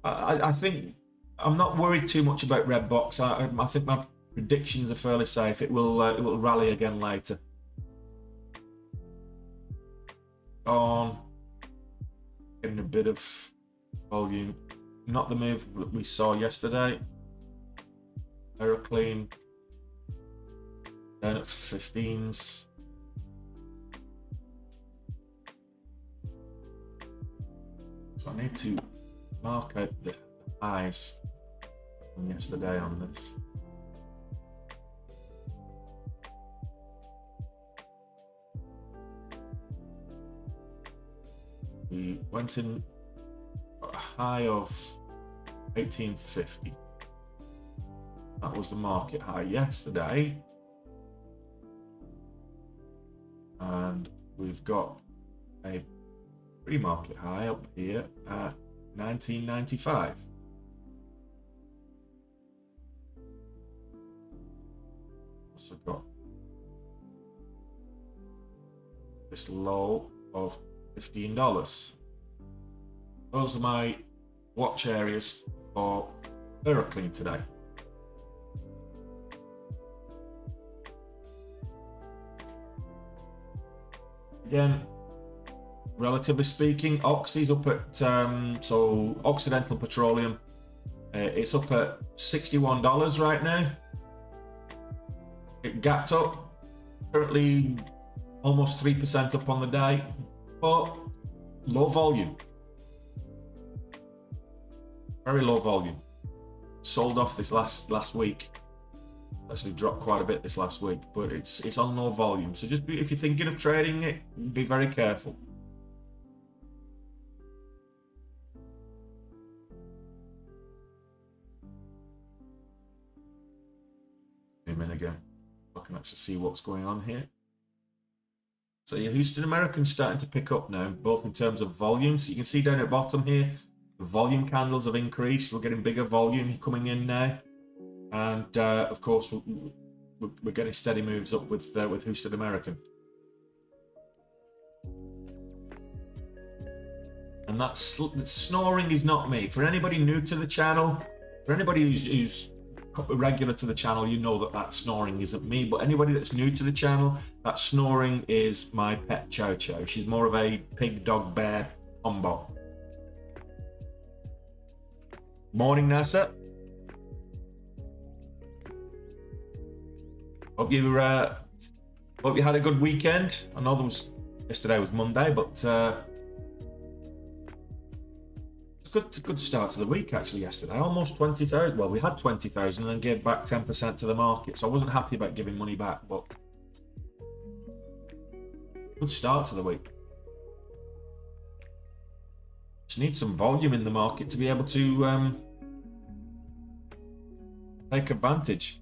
I think I'm not worried too much about Redbox. I think my predictions are fairly safe. It will rally again later. On getting a bit of volume, not the move that we saw yesterday. Aeroclean down at 15s. So I need to mark out the highs from yesterday on this. We went in a high of 1850. That was the market high yesterday. And we've got a pre-market high up here at 1995. Also got this low of $15. Those are my watch areas for AERC today. Again, relatively speaking, Oxy's up at, so Occidental Petroleum, it's up at $61 right now. It gapped up, currently almost 3% up on the day, but low volume. Very low volume. Sold off this last week. Actually dropped quite a bit this last week, but it's on low volume. So just if you're thinking of trading it, be very careful. Zoom in again. I can actually see what's going on here. So your Houston American's starting to pick up now, both in terms of volume. So you can see down at the bottom here, the volume candles have increased. We're getting bigger volume coming in now. And of course, we're getting steady moves up with Houston American. And that snoring is not me. For anybody new to the channel, for anybody who's regular to the channel, you know that snoring isn't me. But anybody that's new to the channel, that snoring is my pet Chow Chow. She's more of a pig, dog, bear combo. Morning, NASA. Hope you had a good weekend. I know yesterday was Monday, but it's a good start to the week actually. Yesterday, almost 20,000. Well, we had 20,000 and then gave back 10% to the market, so I wasn't happy about giving money back, but good start to the week. Just need some volume in the market to be able to take advantage.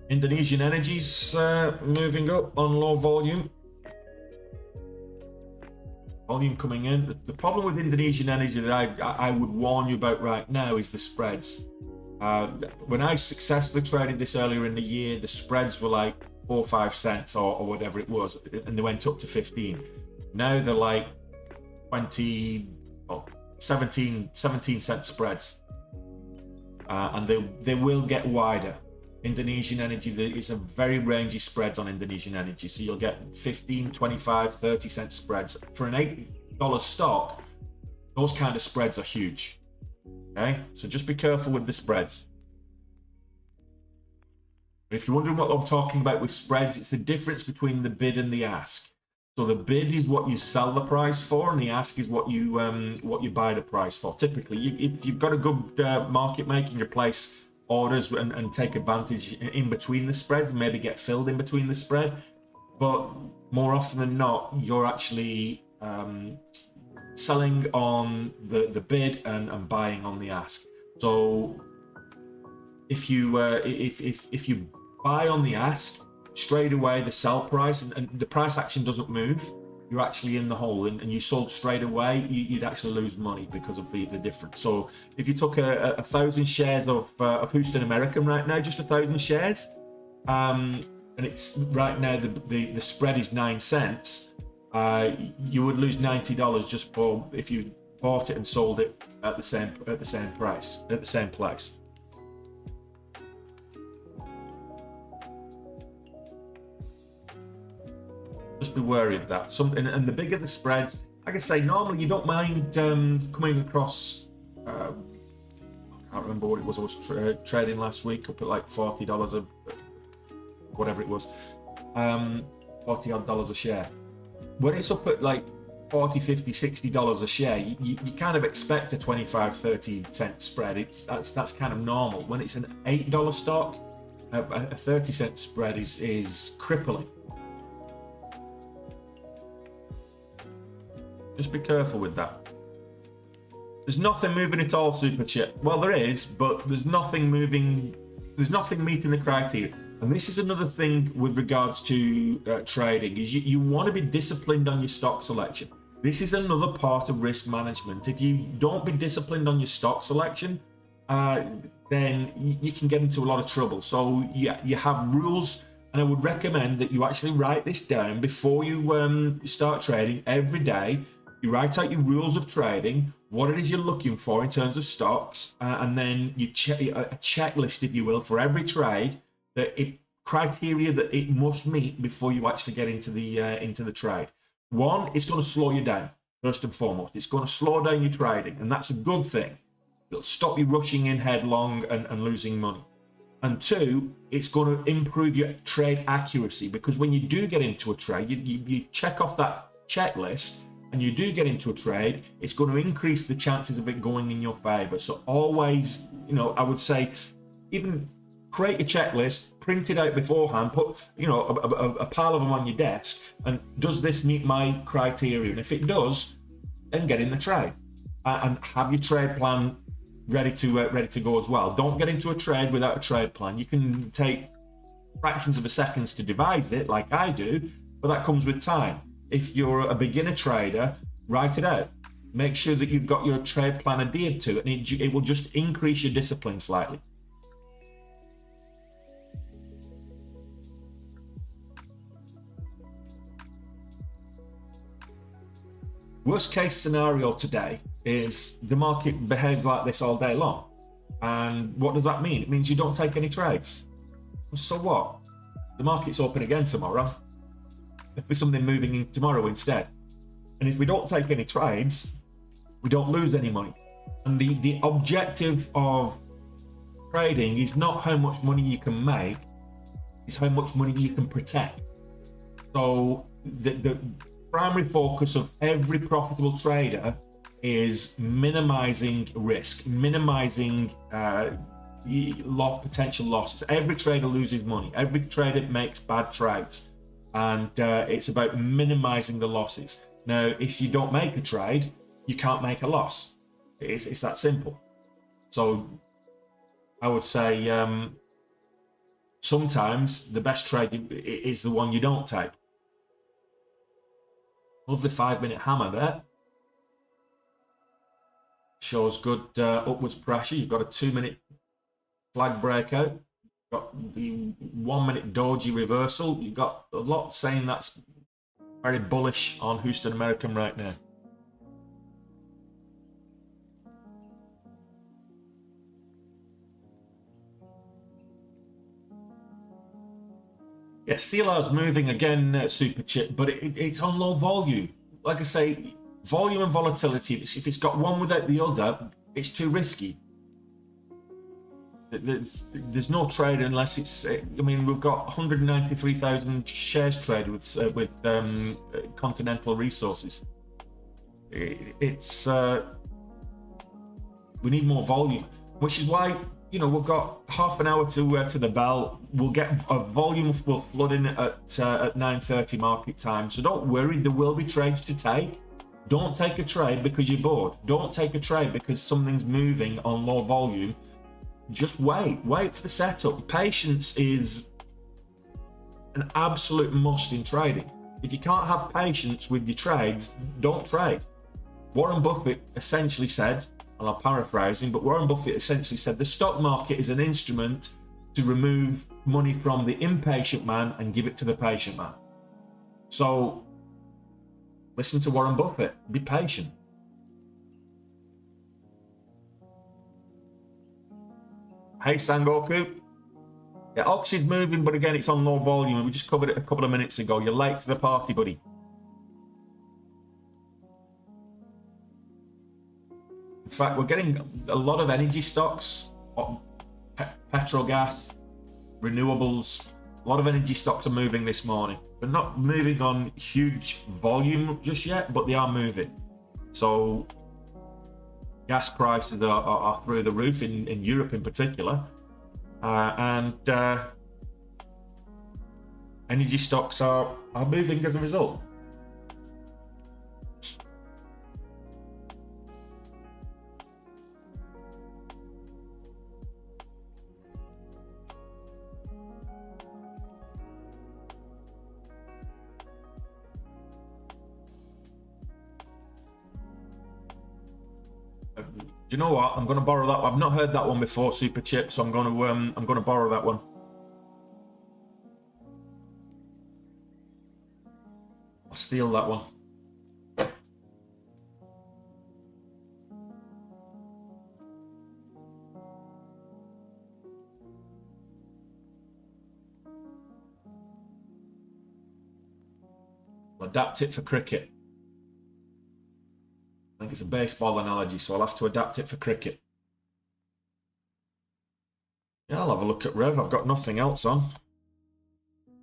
Indonesian Energy's moving up on low volume. Volume coming in. The problem with Indonesian Energy that I would warn you about right now is the spreads. When I successfully traded this earlier in the year, the spreads were like 4 or 5 cents or whatever it was, and they went up to 15. Now they're like 17 cent spreads, and they will get wider. Indonesian Energy, there is a very rangy spreads on Indonesian Energy, so you'll get 15, 25, 30 cent spreads. For an $8 stock, those kind of spreads are huge. Okay, so just be careful with the spreads. If you're wondering what I'm talking about with spreads, it's the difference between the bid and the ask. So the bid is what you sell the price for, and the ask is what you buy the price for. Typically, if you've got a good market making, you place orders and take advantage in between the spreads, maybe get filled in between the spread, but more often than not, you're actually selling on the bid and buying on the ask. So if you buy on the ask, straight away the sell price and the price action doesn't move, you're actually in the hole, and you sold straight away, you'd actually lose money because of the difference. So if you took 1,000 shares of Houston American right now, just 1,000 shares, and it's right now the spread is 9 cents, you would lose $90 just for if you bought it and sold it at the same price at the same place. Just be wary of that. And the bigger the spreads, like I say, normally you don't mind coming across. I can't remember what it was. I was trading last week up at like $40 whatever it was, $40 odd a share. When it's up at like $40, $50, $60 a share, you kind of expect a 25, 30 cent spread. That's kind of normal. When it's an $8 stock, a 30 cent spread is crippling. Just be careful with that. There's nothing moving at all, Super Chip. Well, there is, but there's nothing moving. There's nothing meeting the criteria. And this is another thing with regards to trading, is you want to be disciplined on your stock selection. This is another part of risk management. If you don't be disciplined on your stock selection, then you can get into a lot of trouble. So yeah, you have rules, and I would recommend that you actually write this down before you start trading every day. You write out your rules of trading, what it is you're looking for in terms of stocks, and then you check a checklist, if you will, for every trade, criteria that it must meet before you actually get into the trade. One, it's going to slow you down, first and foremost. It's going to slow down your trading, and that's a good thing. It'll stop you rushing in headlong and losing money. And two, it's going to improve your trade accuracy, because when you do get into a trade, you check off that checklist and you do get into a trade, it's going to increase the chances of it going in your favor. So always, I would say, even create a checklist, print it out beforehand, put a pile of them on your desk, and does this meet my criteria? And if it does, then get in the trade and have your trade plan ready to go as well. Don't get into a trade without a trade plan. You can take fractions of a second to devise it, like I do, but that comes with time. If you're a beginner trader, write it out. Make sure that you've got your trade plan adhered to, and it will just increase your discipline slightly. Worst case scenario today is the market behaves like this all day long. And what does that mean? It means you don't take any trades. So what? The market's open again tomorrow. There'll be something moving in tomorrow instead. And if we don't take any trades, we don't lose any money. And the objective of trading is not how much money you can make, it's how much money you can protect. So the primary focus of every profitable trader is minimizing risk, minimizing potential losses. Every trader loses money. Every trader makes bad trades, and it's about minimizing the losses. Now, if you don't make a trade, you can't make a loss. It's that simple. So I would say sometimes the best trade is the one you don't take. Lovely 5-minute hammer there. Shows good upwards pressure. You've got a 2-minute flag breakout. You've got the 1-minute doji reversal. You've got a lot saying that's very bullish on Houston American right now. Yeah, CLR's moving again, Super Chip, but it's on low volume. Like I say, volume and volatility, if it's got one without the other, it's too risky. There's no trade unless it's, I mean, we've got 193,000 shares traded with Continental Resources. It's we need more volume, which is why, you know, we've got half an hour to the bell. We'll get a volume will flood in at 9:30 market time. So don't worry, there will be trades to take. Don't take a trade because you're bored. Don't take a trade because something's moving on low volume. Just wait for the setup. Patience is an absolute must in trading. If you can't have patience with your trades, don't trade. Warren Buffett essentially said, and I'm paraphrasing, but Warren Buffett essentially said the stock market is an instrument to remove money from the impatient man and give it to the patient man. So listen to Warren Buffett, be patient. Hey Sangoku. Yeah, Oxy's moving, but again, it's on low volume. We just covered it a couple of minutes ago. You're late to the party, buddy. In fact, we're getting a lot of energy stocks, petrol gas, renewables. A lot of energy stocks are moving this morning. They're not moving on huge volume just yet, but they are moving. So gas prices are through the roof in Europe in particular. And energy stocks are moving as a result. Do you know what? I'm going to borrow that. I've not heard that one before, Super Chip, so I'm going to borrow that one. I'll steal that one. I'll adapt it for cricket. I think it's a baseball analogy, so I'll have to adapt it for cricket. Yeah, I'll have a look at Rev. I've got nothing else on.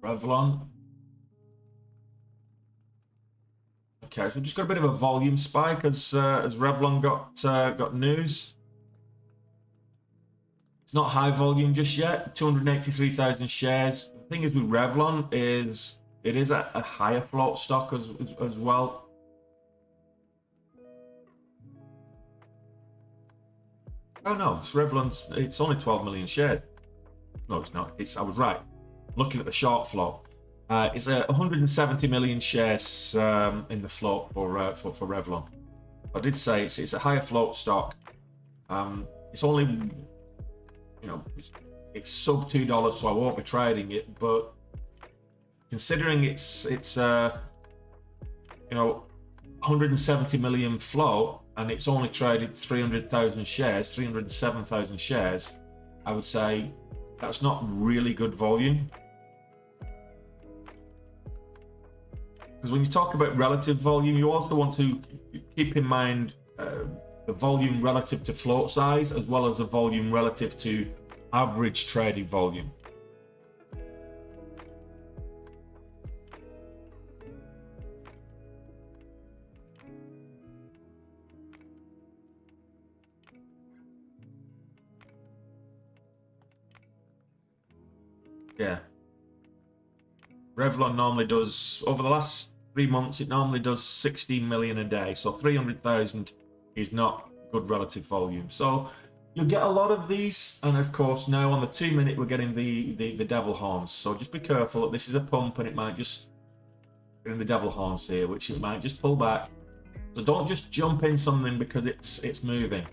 Revlon. Okay, so just got a bit of a volume spike as Revlon got news. It's not high volume just yet. 283,000 shares. The thing is with Revlon is it is a higher float stock as well. Oh no, it's Revlon's. It's only 12 million shares. No, it's not. I was right. Looking at the short float, it's 170 million shares in the float for Revlon. I did say it's a higher float stock. It's only, you know, it's sub $2, so I won't be trading it. But considering it's you know, 170 million float, and it's only traded 300,000 shares, 307,000 shares, I would say that's not really good volume. Because when you talk about relative volume, you also want to keep in mind the volume relative to float size, as well as the volume relative to average trading volume. Yeah. Revlon normally does, over the last 3 months, it normally does 16 million a day. So 300,000 is not good relative volume. So you'll get a lot of these. And of course, now on the 2 minute, we're getting the devil horns. So just be careful that this is a pump and it might just get in the devil horns here, which it might just pull back. So don't just jump in something because it's moving.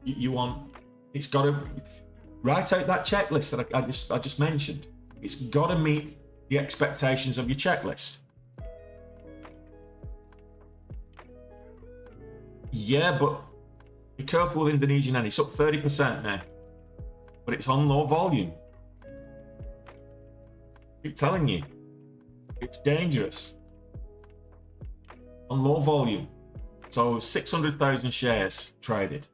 You want, it's got to write out that checklist that I just mentioned. It's got to meet the expectations of your checklist. Yeah, but be careful with Indonesian yen. It's up 30% now, but it's on low volume. I keep telling you, it's dangerous. On low volume. So 600,000 shares traded.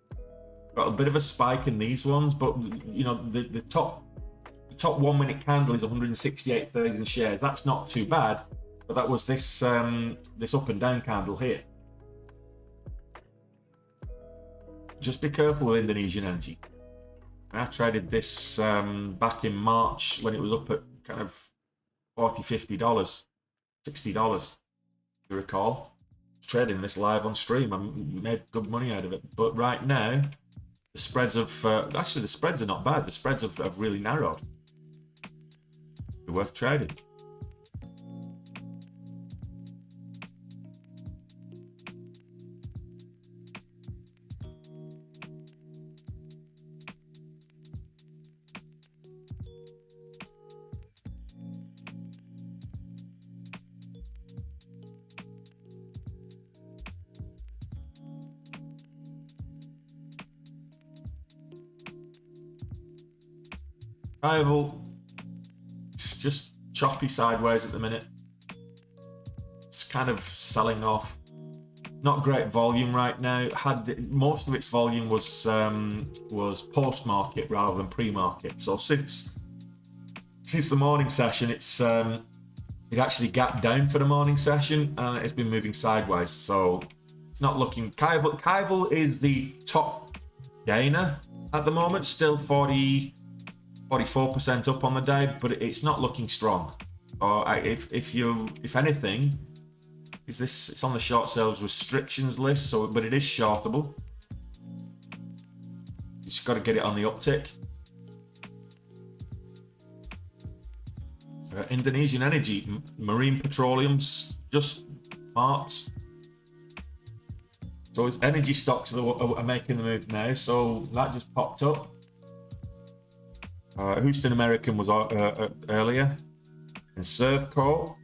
Got a bit of a spike in these ones, but you know the top 1 minute candle is 168,000 shares. That's not too bad, but that was this this up and down candle here. Just be careful with Indonesian energy. I traded this back in March when it was up at kind of $40, $50, $60. You recall? Trading this live on stream. I made good money out of it, but right now the spreads have actually the spreads are not bad. The spreads have really narrowed. They're worth trading. Rival, it's just choppy sideways at the minute. It's kind of selling off. Not great volume right now. Most of its volume was post market rather than pre market. So since the morning session, it actually gapped down for the morning session and it's been moving sideways. So it's not looking. Kaival is the top gainer at the moment, still 44% up on the day, but it's not looking strong. If anything, it's on the short sales restrictions list. So, but it is shortable. You just got to get it on the uptick. Indonesian energy, marine petroleum's just marked So it's energy stocks are making the move now. So that just popped up. Houston American was earlier. And Servco.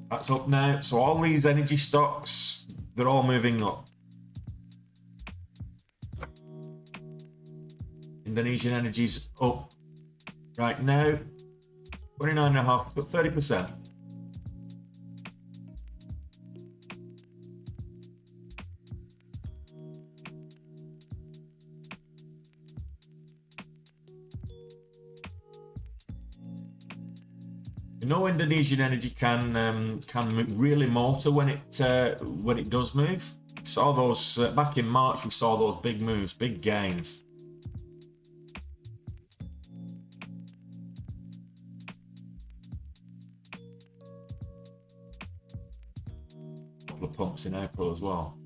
That's up now. So all these energy stocks, they're all moving up. Indonesian Energy's up right now. 29.5, but 30%. You know, Indonesian Energy can really motor when it does move. We saw those back in March. We saw those big moves, big gains. A couple of pumps in April as well.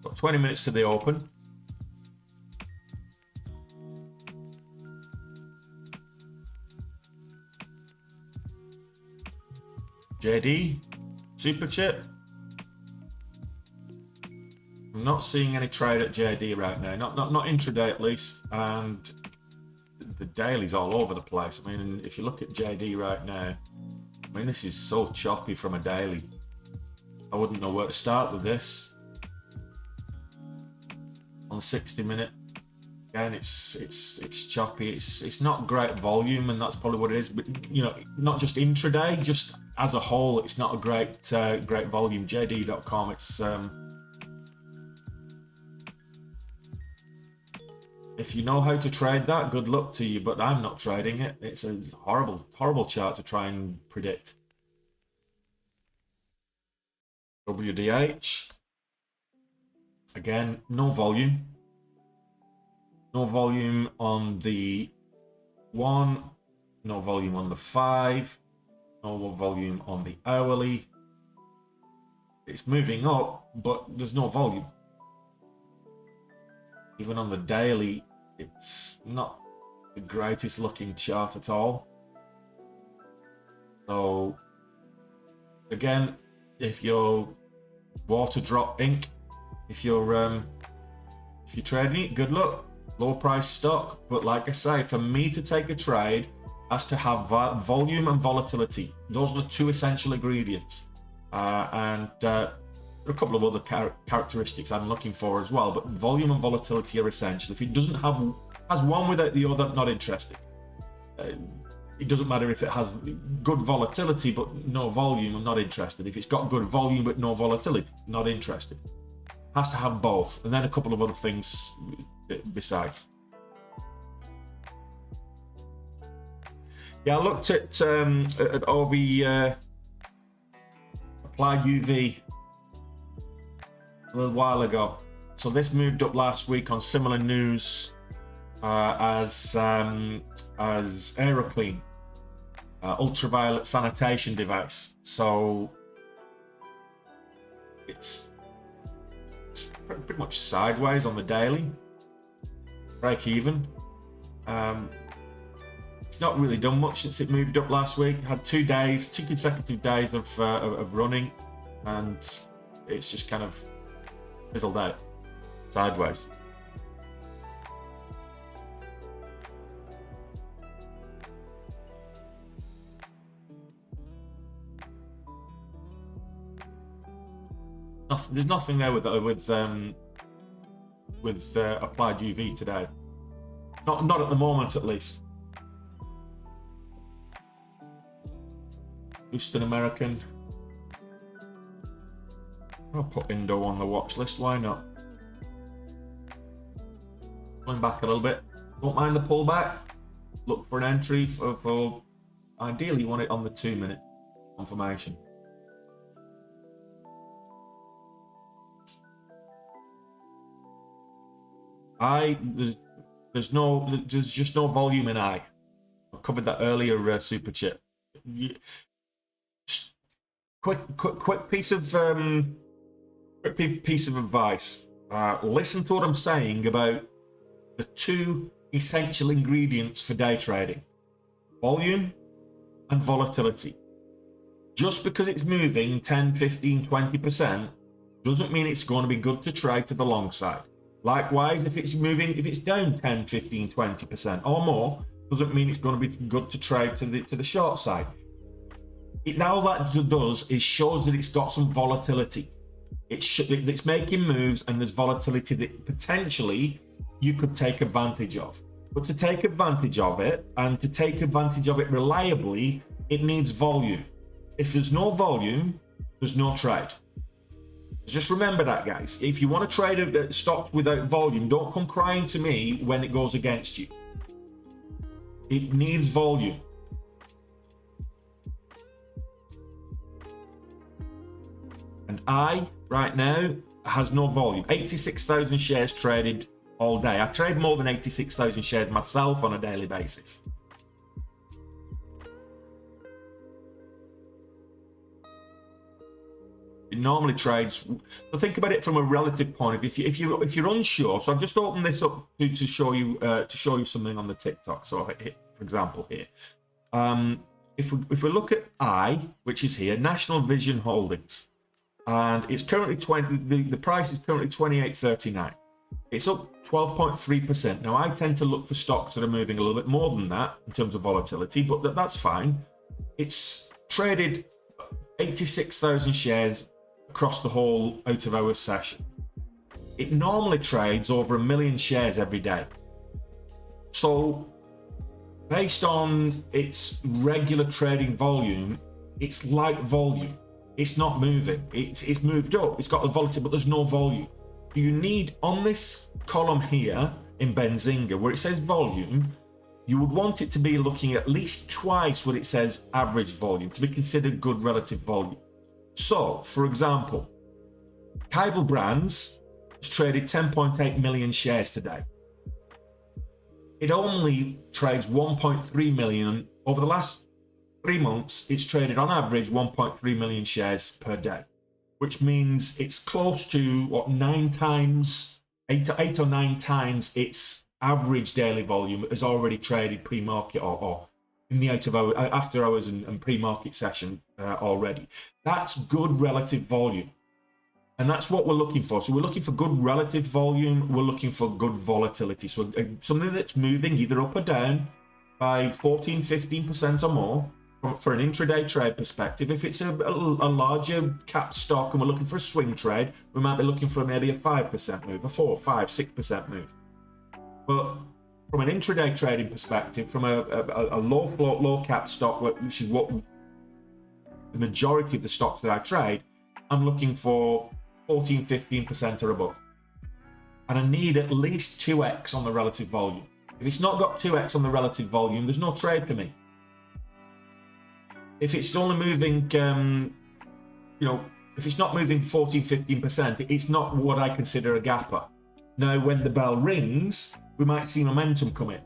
Got 20 minutes to the open. JD, super chip. I'm not seeing any trade at JD right now, not intraday at least, and the daily's all over the place. I mean, if you look at JD right now, I mean, this is so choppy from a daily. I wouldn't know where to start with this. On the 60-minute, again, it's choppy. It's not great volume, and that's probably what it is. But you know, not just intraday, just as a whole, it's not a great volume. JD.com, it's if you know how to trade that, good luck to you. But I'm not trading it. It's a horrible chart to try and predict. WDH, again, no volume. No volume on the 1, no volume on the 5, no volume on the hourly. It's moving up, but there's no volume. Even on the daily, it's not the greatest looking chart at all. So again, if you're water drop ink, if you're trading it, good luck. Low price stock, but like I say, for me to take a trade has to have volume and volatility. Those are the two essential ingredients, and there are a couple of other characteristics I'm looking for as well, but volume and volatility are essential. If it doesn't has one without the other, not interested. It doesn't matter if it has good volatility but no volume, I'm not interested. If it's got good volume but no volatility, not interested. Has to have both, and then a couple of other things besides. Yeah, I looked at OV applied UV a little while ago. So this moved up last week on similar news as AERC, ultraviolet sanitation device. So it's pretty much sideways on the daily, break even. It's not really done much since it moved up last week. Had 2 consecutive days of running, and it's just kind of fizzled out sideways. There's nothing there with applied UV today. Not at the moment, at least. Houston American. I'll put Indo on the watch list. Why not? Going back a little bit. Don't mind the pullback. Look for an entry for ideally you want it on the 2-minute confirmation. There's just no volume in I. I covered that earlier. Super chip. Quick piece of advice. Listen to what I'm saying about the two essential ingredients for day trading: volume and volatility. Just because it's moving 10, 15, 20% doesn't mean it's going to be good to trade to the long side. Likewise, if it's down 10, 15, 20% or more, doesn't mean it's going to be good to trade to the short side. All that does is shows that it's got some volatility. It's making moves, and there's volatility that potentially you could take advantage of. But to take advantage of it, and to take advantage of it reliably, it needs volume. If there's no volume, there's no trade. Just remember that, guys. If you want to trade stocks without volume, don't come crying to me when it goes against you. It needs volume. And right now, has no volume. 86,000 shares traded all day. I trade more than 86,000 shares myself on a daily basis. It normally trades. So think about it from a relative point of view. If you're unsure, so I've just opened this up to show you something on the TikTok. So for example here, if we look at which is here, National Vision Holdings, and it's currently the price is currently 28.39. It's up 12.3%. Now I tend to look for stocks that are moving a little bit more than that in terms of volatility, but that's fine. It's traded 86,000 shares across the whole out of hours session. It normally trades over 1 million shares every day. So based on its regular trading volume, it's light volume. It's not moving. It's moved up. It's got the volatility, but there's no volume. You need, on this column here in Benzinga, where it says volume, you would want it to be looking at least twice what it says average volume to be considered good relative volume. So, for example, Kaivel Brands has traded 10.8 million shares today. It only trades 1.3 million. Over the last 3 months, it's traded on average 1.3 million shares per day, which means it's close to what, 8 or 9 times its average daily volume is already traded pre-market or in the after hours and pre-market session already. That's good relative volume, and that's what we're looking for. So we're looking for good relative volume, we're looking for good volatility, so something that's moving either up or down by 14-15% or more for an intraday trade perspective. If it's a larger cap stock and we're looking for a swing trade, we might be looking for maybe a 5% move, a 4, 5, 6% move. But from an intraday trading perspective, from a low float, low cap stock, which is what the majority of the stocks that I trade, I'm looking for 14-15% or above. And I need at least 2x on the relative volume. If it's not got 2x on the relative volume, there's no trade for me. If it's only moving, if it's not moving 14-15%, it's not what I consider a gapper. Now, when the bell rings, we might see momentum come in,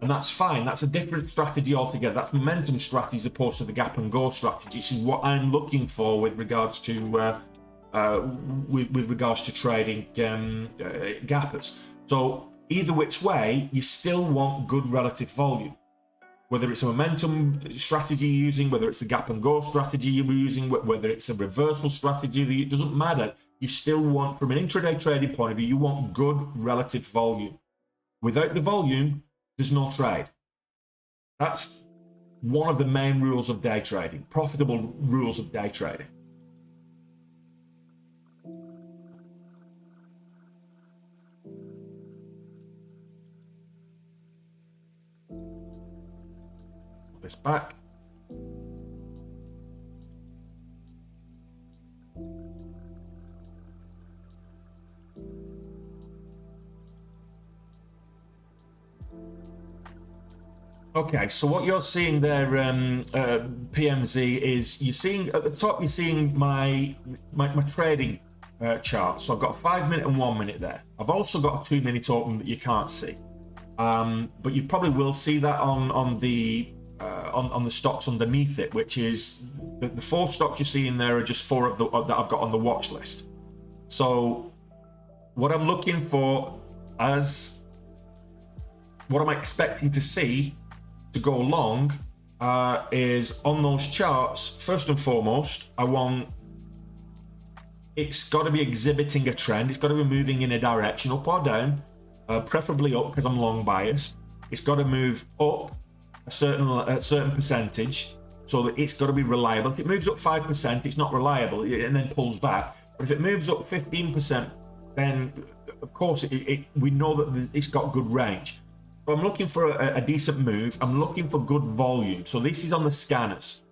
and that's fine. That's a different strategy altogether. That's momentum strategy as opposed to the gap and go strategy. This is what I'm looking for with regards to trading gappers. So either which way, you still want good relative volume. Whether it's a momentum strategy you're using, whether it's a gap and go strategy you're using, whether it's a reversal strategy, it doesn't matter. You still want, from an intraday trading point of view, you want good relative volume. Without the volume, there's no trade. That's one of the main rules of day trading, profitable rules of day trading. Put this back. Okay, so what you're seeing there, PMZ, is you're seeing at the top, you're seeing my trading chart. So I've got a 5 minute and 1 minute there. I've also got a 2 minute open that you can't see, but you probably will see that on the stocks underneath it, which is the 4 stocks you see in there are just 4 of that I've got on the watch list. So what I'm looking for as what I'm expecting to see to go long is on those charts. First and foremost, it's got to be exhibiting a trend. It's got to be moving in a direction, up or down, preferably up because I'm long biased. It's got to move up a certain percentage, so that it's got to be reliable. If it moves up 5%, it's not reliable and then pulls back. But if it moves up 15%, then of course we know that it's got good range. So I'm looking for a decent move. I'm looking for good volume. So this is on the scanners,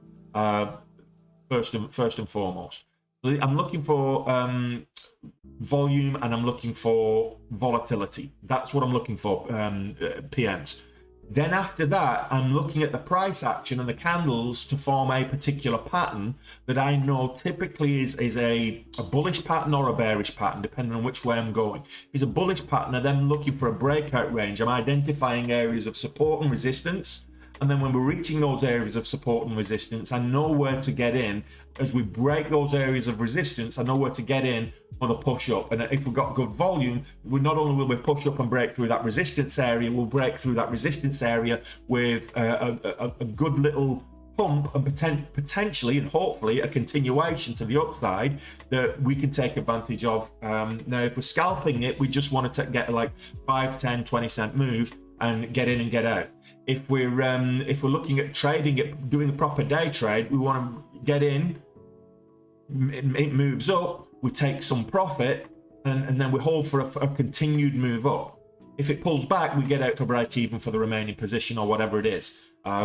first and foremost. I'm looking for volume, and I'm looking for volatility. That's what I'm looking for, PMs. Then after that, I'm looking at the price action and the candles to form a particular pattern that I know typically is a bullish pattern or a bearish pattern, depending on which way I'm going. If it's a bullish pattern, I'm then looking for a breakout range. I'm identifying areas of support and resistance. And then when we're reaching those areas of support and resistance, I know where to get in. As we break those areas of resistance, I know where to get in for the push up. And if we've got good volume, we not only will we push up and break through that resistance area, we'll break through that resistance area with a good little pump and potentially and hopefully a continuation to the upside that we can take advantage of. Now, if we're scalping it, we just want to get like 5, 10, 20 cent move and get in and get out. If we're looking at trading it, doing a proper day trade, we want to get in, it moves up, we take some profit, and then we hold for a continued move up. If it pulls back, we get out for break even for the remaining position or whatever it is.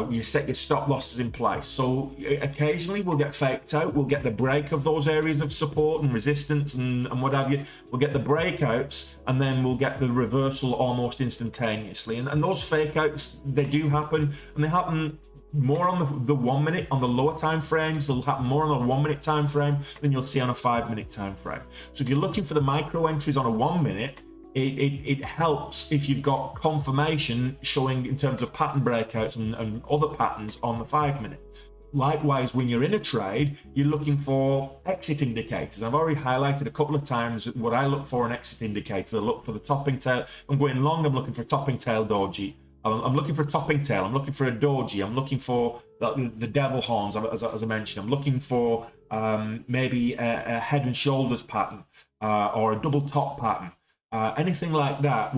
You set your stop losses in place. So occasionally we'll get faked out. We'll get the break of those areas of support and resistance and what have you. We'll get the breakouts, and then we'll get the reversal almost instantaneously. And those fake outs, they do happen, and they happen more on the 1 minute, on the lower time frames. They'll happen more on the 1 minute time frame than you'll see on a 5 minute time frame. So if you're looking for the micro entries on a 1 minute, it helps if you've got confirmation showing in terms of pattern breakouts and other patterns on the 5 minute. Likewise, when you're in a trade, you're looking for exit indicators. I've already highlighted a couple of times what I look for in exit indicators. I look for the topping tail. If I'm going long, I'm looking for a topping tail doji. I'm looking for a topping tail. I'm looking for a doji. I'm looking for the devil horns, as I mentioned. I'm looking for maybe a head and shoulders pattern or a double top pattern. Anything like that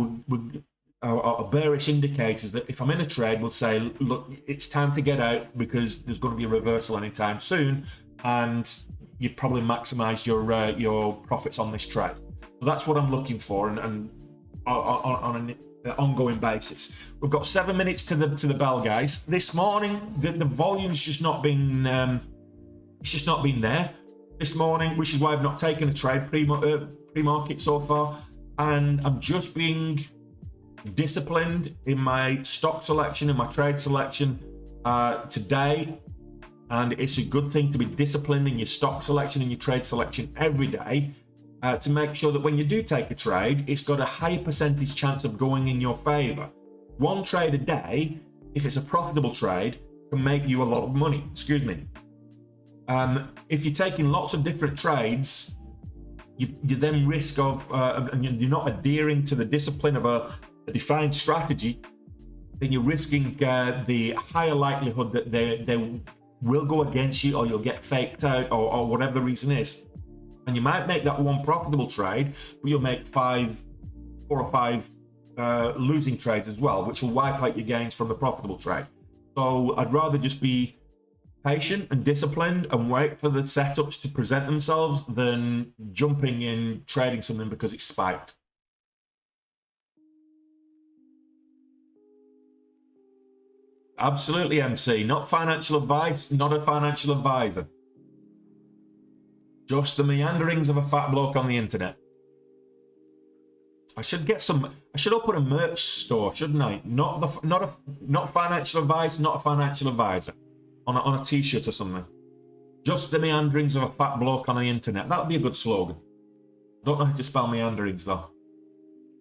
are bearish indicators that if I'm in a trade will say, look, it's time to get out because there's going to be a reversal anytime soon, and you've probably maximized your profits on this trade. So that's what I'm looking for, and on an ongoing basis. We've got 7 minutes to the bell, guys. This morning the volume's just not been it's just not been there this morning, which is why I've not taken a trade pre-market so far. And I'm just being disciplined in my stock selection, in my trade selection today. And it's a good thing to be disciplined in your stock selection and your trade selection every day to make sure that when you do take a trade, it's got a high percentage chance of going in your favor. One trade a day, if it's a profitable trade, can make you a lot of money. Excuse me. If you're taking lots of different trades, you then risk of, and you're not adhering to the discipline of a defined strategy, then you're risking the higher likelihood that they will go against you, or you'll get faked out, or whatever the reason is. And you might make that one profitable trade, but you'll make 4 or 5 losing trades as well, which will wipe out your gains from the profitable trade. So I'd rather just be patient and disciplined and wait for the setups to present themselves than jumping in trading something because it's spiked. Absolutely, MC. Not financial advice, not a financial advisor. Just the meanderings of a fat bloke on the internet. I should open a merch store, shouldn't I? Not financial advice, not a financial advisor. On a t-shirt or something. Just the meanderings of a fat bloke on the internet. That would be a good slogan. I don't know how to spell meanderings though.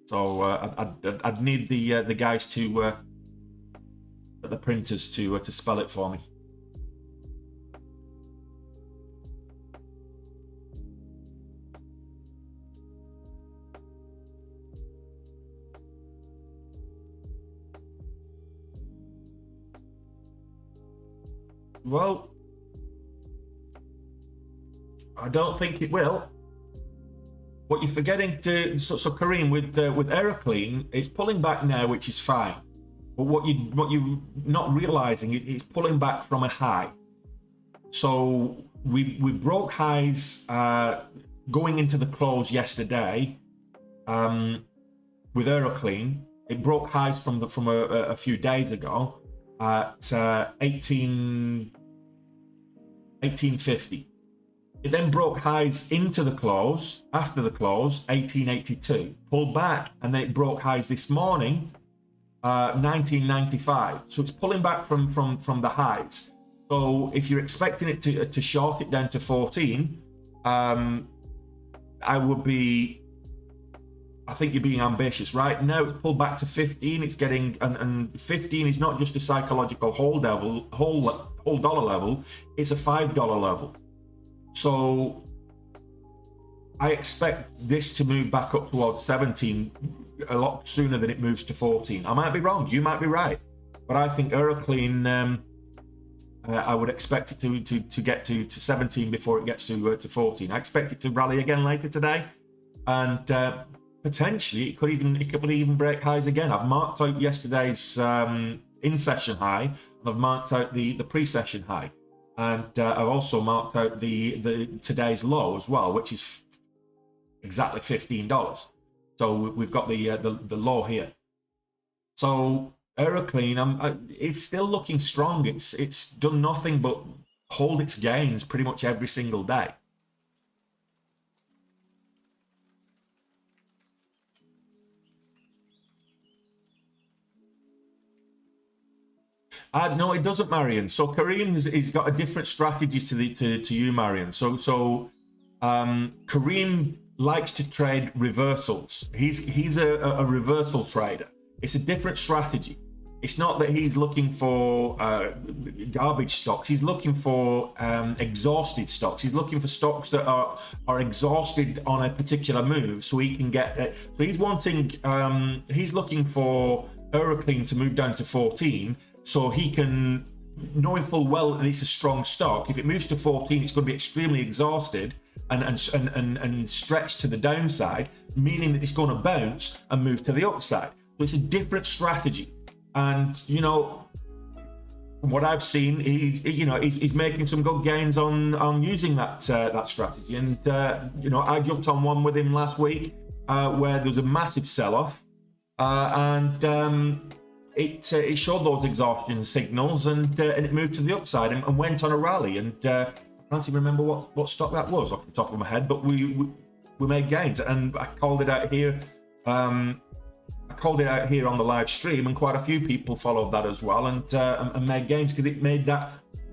So I'd need the guys to the printers to spell it for me. Well, I don't think it will. What you're forgetting to, so Kareem, with AERC, it's pulling back now, which is fine. But what you're not realizing, it's pulling back from a high. So we broke highs going into the close yesterday with AERC. It broke highs from a few days ago at 1850. It then broke highs into the close, after the close, 1882. Pulled back, and then it broke highs this morning, 1995. So it's pulling back from the highs. So if you're expecting it to short it down to 14, I think you're being ambitious. Right now it's pulled back to 15. It's getting, and 15 is not just a psychological whole dollar level, it's a $5 level. So I expect this to move back up towards 17 a lot sooner than it moves to 14. I might be wrong, you might be right, but I think AERC, I would expect it to get to 17 before it gets to 14. I expect it to rally again later today, and potentially it could even break highs again. I've marked out yesterday's in-session high, and I've marked out the pre-session high. And I've also marked out the today's low as well, which is exactly $15. So we've got the low here. So AERC, it's still looking strong. It's done nothing but hold its gains pretty much every single day. No, it doesn't, Marion. So Kareem he's got a different strategy to you, Marion. So Kareem likes to trade reversals. He's a reversal trader. It's a different strategy. It's not that he's looking for garbage stocks. He's looking for exhausted stocks. He's looking for stocks that are exhausted on a particular move, so he can get. So he's wanting. He's looking for AERC to move down to 14. So he can, knowing full well that it's a strong stock, if it moves to 14, it's going to be extremely exhausted and stretched to the downside, meaning that it's going to bounce and move to the upside. So it's a different strategy. And, you know, what I've seen, he's making some good gains on using that strategy. And, you know, I jumped on one with him last week where there was a massive sell-off. It showed those exhaustion signals, and it moved to the upside and went on a rally. And I can't even remember what stock that was off the top of my head, but we made gains, and I called it out here. I called it out here on the live stream, and quite a few people followed that as well, and made gains because it made that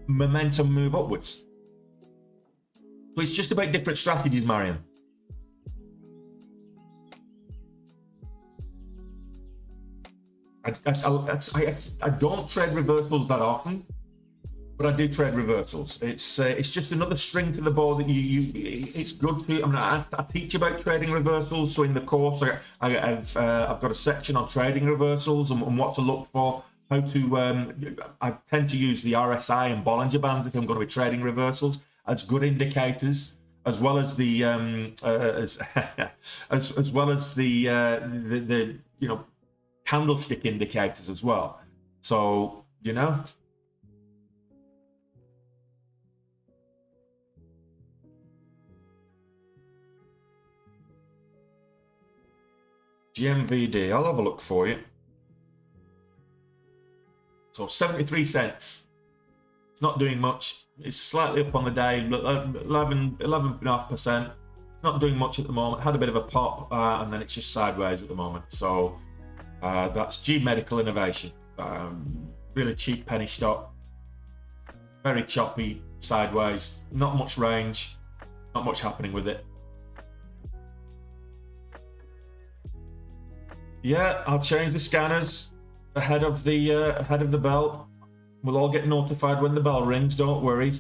momentum move upwards. So it's just about different strategies, Marion. I don't trade reversals that often, but I do trade reversals. It's just another string to the bow that it's good to. I mean, I teach about trading reversals. So in the course, I've got a section on trading reversals and what to look for. How to I tend to use the RSI and Bollinger Bands if I'm going to be trading reversals as good indicators, as well as the as well as the you know, candlestick indicators as well. So, you know, GMVD, I'll have a look for you. So 73 cents. It's not doing much. It's slightly up on the day, 11.5%. Not doing much at the moment. Had a bit of a pop, and then it's just sideways at the moment. So that's G Medical Innovation. Really cheap penny stock. Very choppy, sideways. Not much range. Not much happening with it. Yeah, I'll change the scanners ahead of the bell. We'll all get notified when the bell rings. Don't worry.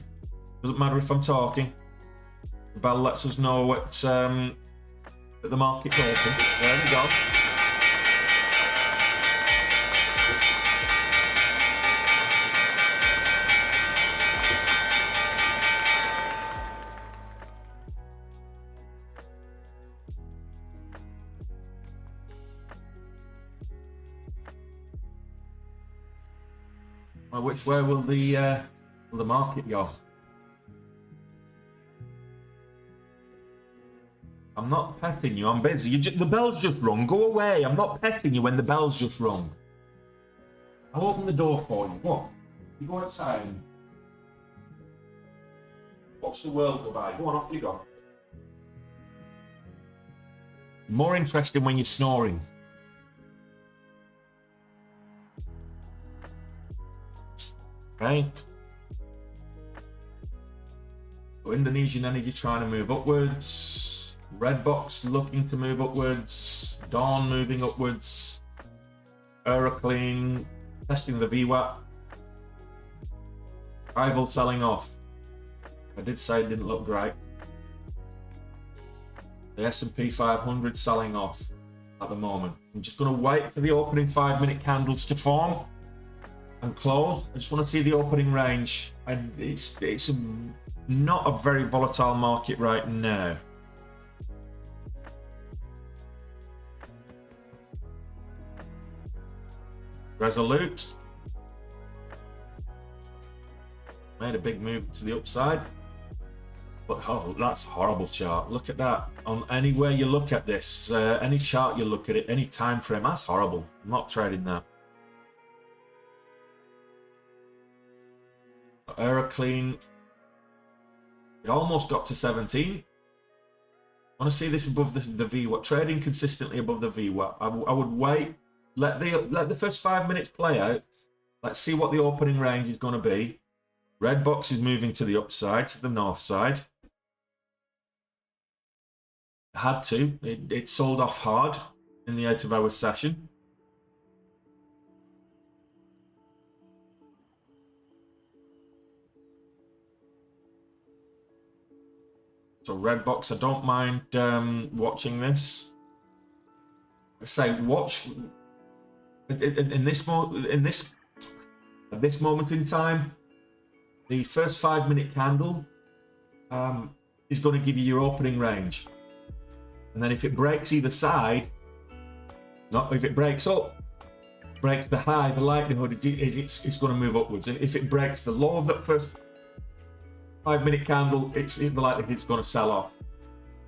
Doesn't matter if I'm talking. The bell lets us know that the market's open. There we go. Well, which way will the market go? I'm not petting you. I'm busy. The bell's just rung. Go away. I'm not petting you when the bell's just rung. I'll open the door for you. Go on. You go outside and watch the world go by. Go on, off you go. More interesting when you're snoring. Okay. So Indonesian energy trying to move upwards. Red box looking to move upwards. Dawn moving upwards. Aeroclean testing the VWAP. Rival selling off. I did say it didn't look great. The S&P 500 selling off at the moment. I'm just going to wait for the opening 5-minute candles to form and close. I just want to see the opening range. And it's not a very volatile market right now. Resolute made a big move to the upside, but oh, that's a horrible chart. Look at that. On anywhere you look at this, any chart you look at it, any time frame, that's horrible. I'm not trading that. Aeroclean, it almost got to 17. I want to see this above the VWAP, trading consistently above the VWAP. I would wait. Let the first 5 minutes play out. Let's see what the opening range is going to be. Red box is moving to the upside, to the north side. Had to. It sold off hard in the out-of-hours session. So red box, I don't mind watching this. I say watch at this moment in time. The first 5-minute candle is going to give you your opening range. And then if it breaks either side, not if it breaks up, breaks the high, the likelihood is it's going to move upwards. And if it breaks the low of that first 5-minute candle, it's the likelihood it's going to sell off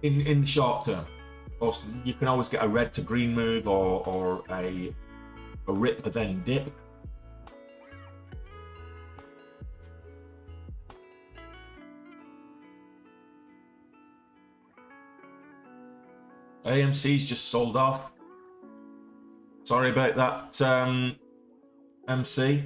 in the short term. Of course, you can always get a red to green move or a rip and then dip. AMC's just sold off. Sorry about that, MC.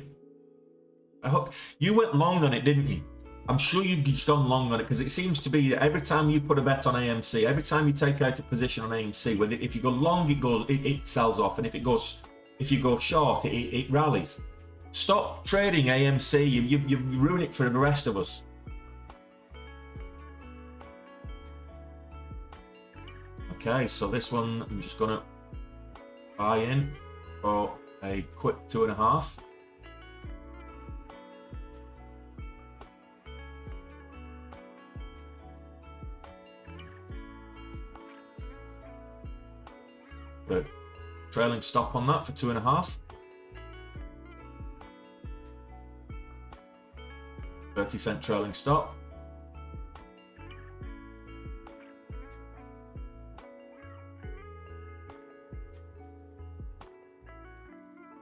I hope you went long on it, didn't you? I'm sure you've just gone long on it because it seems to be that every time you put a bet on AMC, every time you take out a position on AMC, whether if you go long, it sells off, and if you go short, it rallies. Stop trading AMC. You ruin it for the rest of us. Okay, so this one I'm just gonna buy in for a quick 2.5. But trailing stop on that for 2.5. 30-cent trailing stop.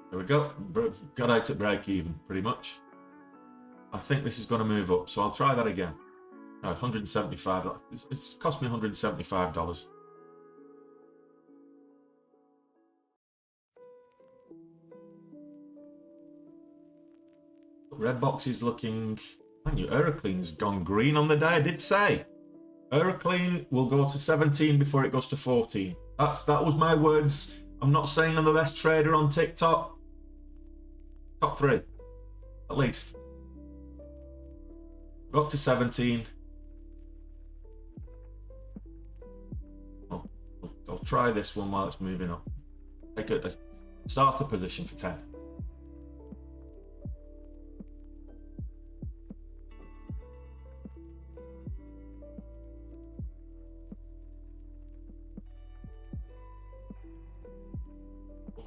There we go. Got out at break even, pretty much. I think this is going to move up, so I'll try that again. No, it's $175. It's cost me $175. Red box is looking. Man, your Aeroclean's gone green on the day. I did say Aeroclean will go to 17 before it goes to 14. That was my words. I'm not saying I'm the best trader on TikTok. Top 3, at least. Got to 17. I'll try this one while it's moving up. Take a starter position for 10.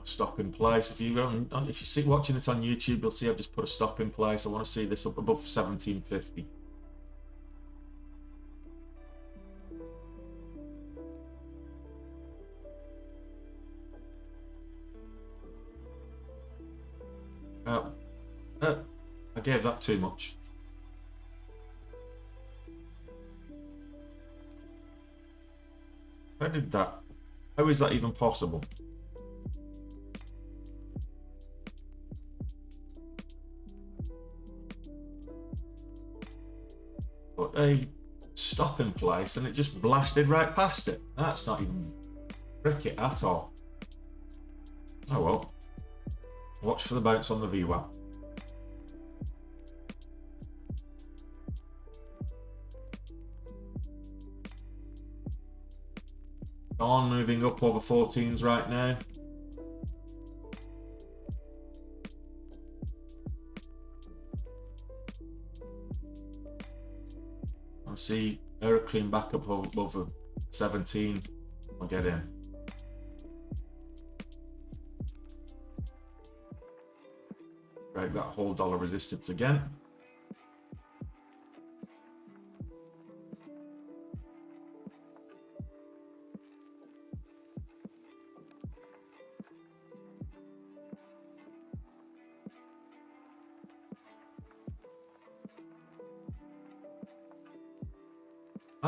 stop in place. If you see watching this on YouTube, you'll see I've just put a stop in place. I want to see this up above 1750. I gave that too much. How did that? How is that even possible? Put a stop in place and it just blasted right past it. That's not even cricket at all. Oh well. Watch for the bounce on the VWAP. On moving up over 14s right now. I see AERC back up over 17. I'll get in. Break that whole dollar resistance again.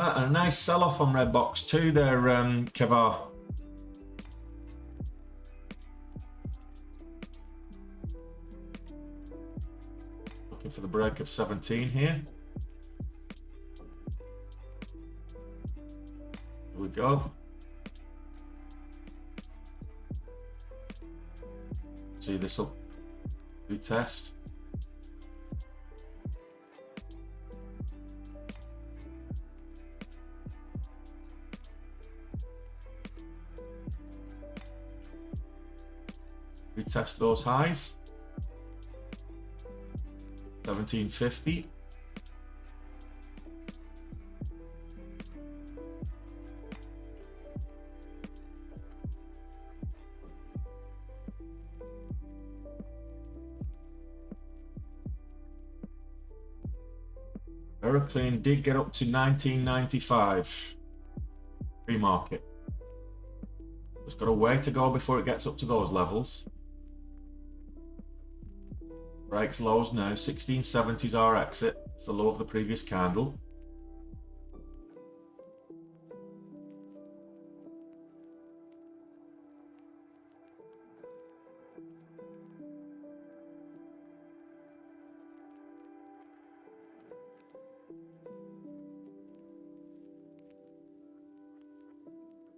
And a nice sell-off on Redbox too there, Kevar. Looking for the break of 17 here. Here we go. See this up, retest. Retest those highs. 1750. AERC did get up to 1995 pre-market. It's got a way to go before it gets up to those levels. Breaks lows now. 1670s our exit. It's the low of the previous candle.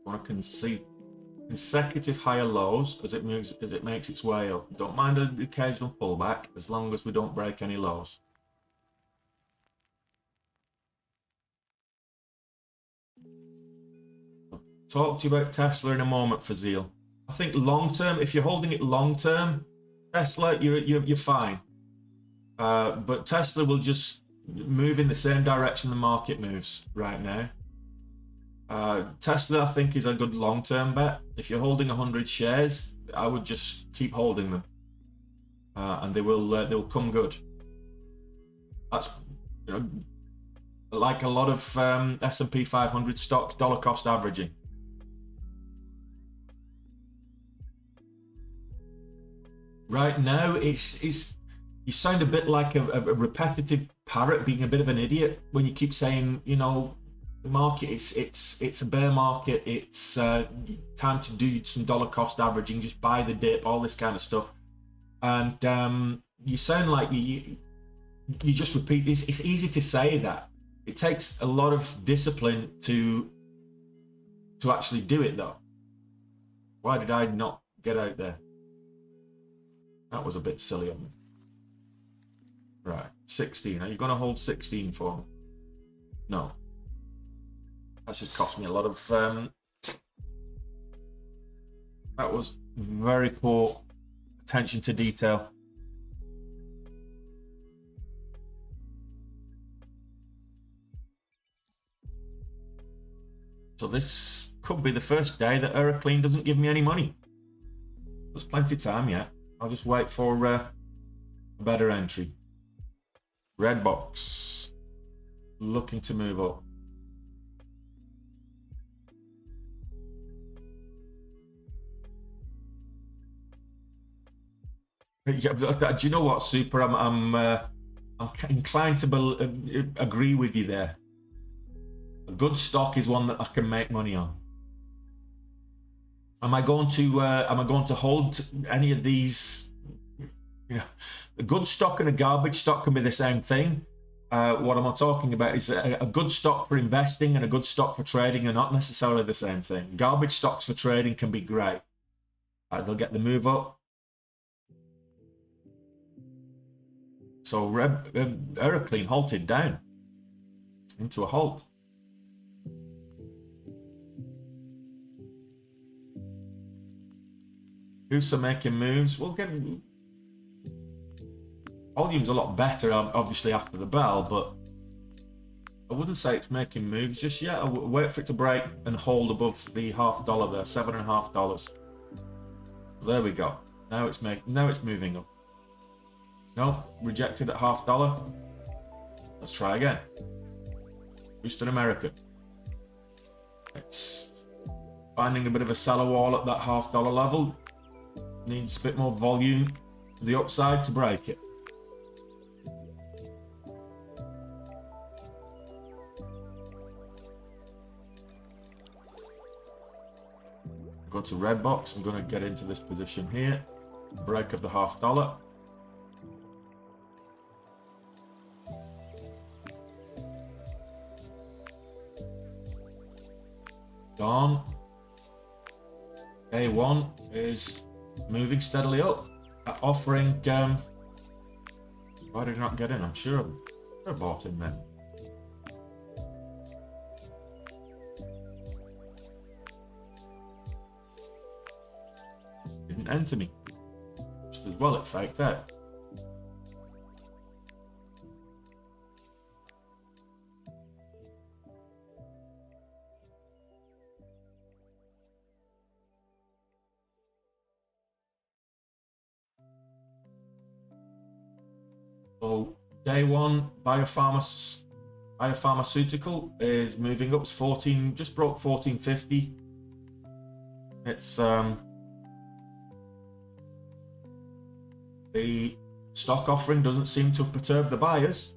Want to see consecutive higher lows as it makes its way up. Don't mind an occasional pullback as long as we don't break any lows. I'll talk to you about Tesla in a moment for Zeal. I think long term, if you're holding it long term, Tesla, you're fine. But Tesla will just move in the same direction the market moves right now. Tesla, I think, is a good long-term bet. If you're holding 100 shares, I would just keep holding them, and they'll come good. That's like a lot of S&P 500 stocks, dollar cost averaging. Right now, it's you sound a bit like a repetitive parrot being a bit of an idiot when you keep saying, the market, it's a bear market, it's time to do some dollar cost averaging, just buy the dip, all this kind of stuff. And you sound like you just repeat this. It's easy to say that. It takes a lot of discipline to actually do it though. Why did I not get out there? That was a bit silly of me. Right, 16. Are you going to hold 16 for me? No. That's just cost me a lot of that was very poor attention to detail. So this could be the first day that AERC doesn't give me any money. There's plenty of time yet. I'll just wait for a better entry. Red box. Looking to move up. Yeah, do you know what, Super? I'm inclined to agree with you there. A good stock is one that I can make money on. Am I going to hold any of these? You know, a good stock and a garbage stock can be the same thing. What am I talking about is a good stock for investing and a good stock for trading are not necessarily the same thing. Garbage stocks for trading can be great. They'll get the move up. So AERC halted down into a halt. Who's making moves? We'll get volume's a lot better, obviously, after the bell, but I wouldn't say it's making moves just yet. I'll wait for it to break and hold above the $0.5 there, $7.50. There we go. Now it's moving up. No, rejected at $0.5. Let's try again. Houston American. It's finding a bit of a seller wall at that $0.5 level. Needs a bit more volume to the upside to break it. Go to red box. I'm going to get into this position here. Break of the $0.5. Gone. A1 is moving steadily up, offering. Why did I not get in? I'm sure I bought in then. Didn't enter me. Just as well it faked out. So day one, biopharmaceutical is moving up. It's 14, just broke 1450. It's the stock offering doesn't seem to have perturbed the buyers.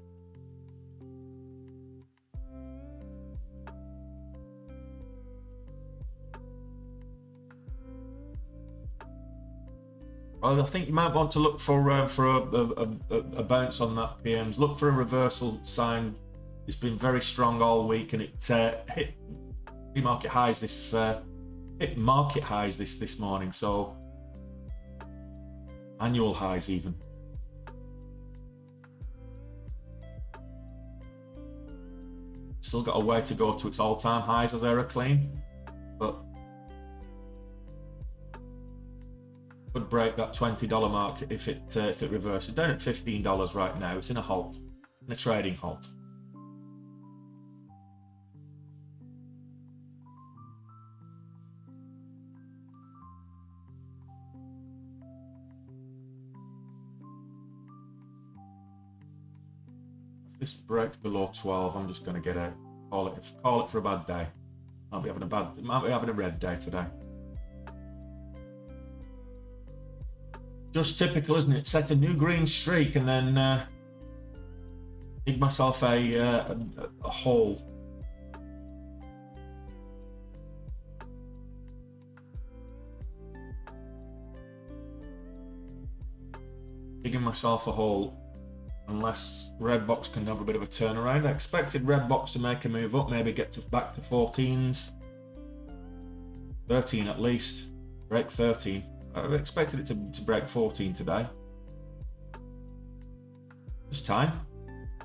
Well, I think you might want to look for a bounce on that PMs. Look for a reversal sign. It's been very strong all week, and it hit market highs this morning. So annual highs even. Still got a way to go to its all-time highs as AERC, but could break that $20 mark if it reverses. Down at $15 right now. It's in a halt, in a trading halt. If this breaks below 12, I'm just going to get out. Call it for a bad day. Might be having a red day today. Just typical, isn't it? Set a new green streak and then dig myself a hole. Digging myself a hole, unless red box can have a bit of a turnaround. I expected red box to make a move up, maybe get back to 14s, 13 at least, break 13. I expected it to break 14 today. It's time.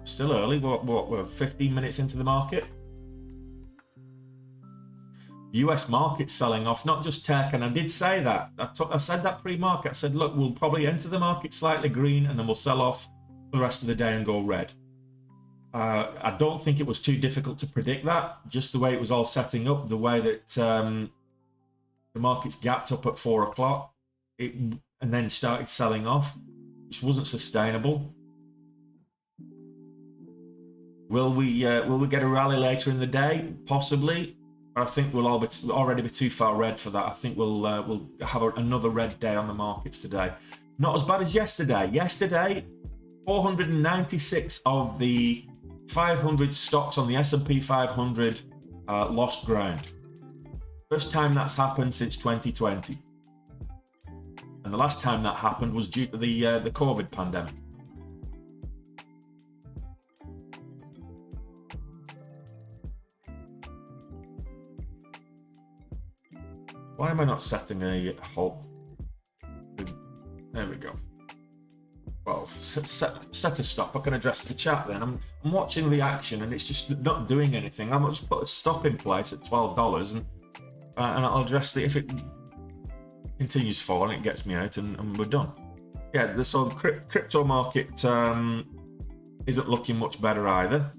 Still early. We're 15 minutes into the market. US market selling off, not just tech, and I did say that. I said that pre-market. I said, look, we'll probably enter the market slightly green and then we'll sell off for the rest of the day and go red. I don't think it was too difficult to predict that, just the way it was all setting up, the way that the market's gapped up at 4 o'clock. and then started selling off, which wasn't sustainable. Will we get a rally later in the day? Possibly. I think we'll already be too far red for that. I think we'll have another red day on the markets today. Not as bad as yesterday. Yesterday, 496 of the 500 stocks on the S&P 500 lost ground. First time that's happened since 2020. And the last time that happened was due to the COVID pandemic. Why am I not setting a halt? There we go. Well, set a stop. I can address the chat then. I'm watching the action and it's just not doing anything. I'm just put a stop in place at $12 and I'll address it if it continues falling. It gets me out and we're done. Yeah, so the crypto market isn't looking much better either.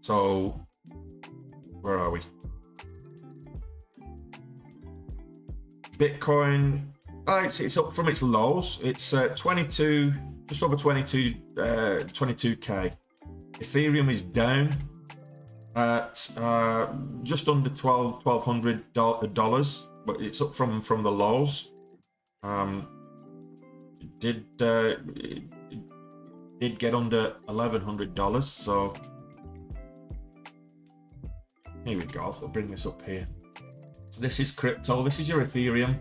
So where are we? Bitcoin, it's up from its lows. It's 22, just over 22k. Ethereum is down at just under $1,200, but it's up from the lows. It did get under $1,100, so here we go. I'll bring this up here. This is crypto. This is your Ethereum.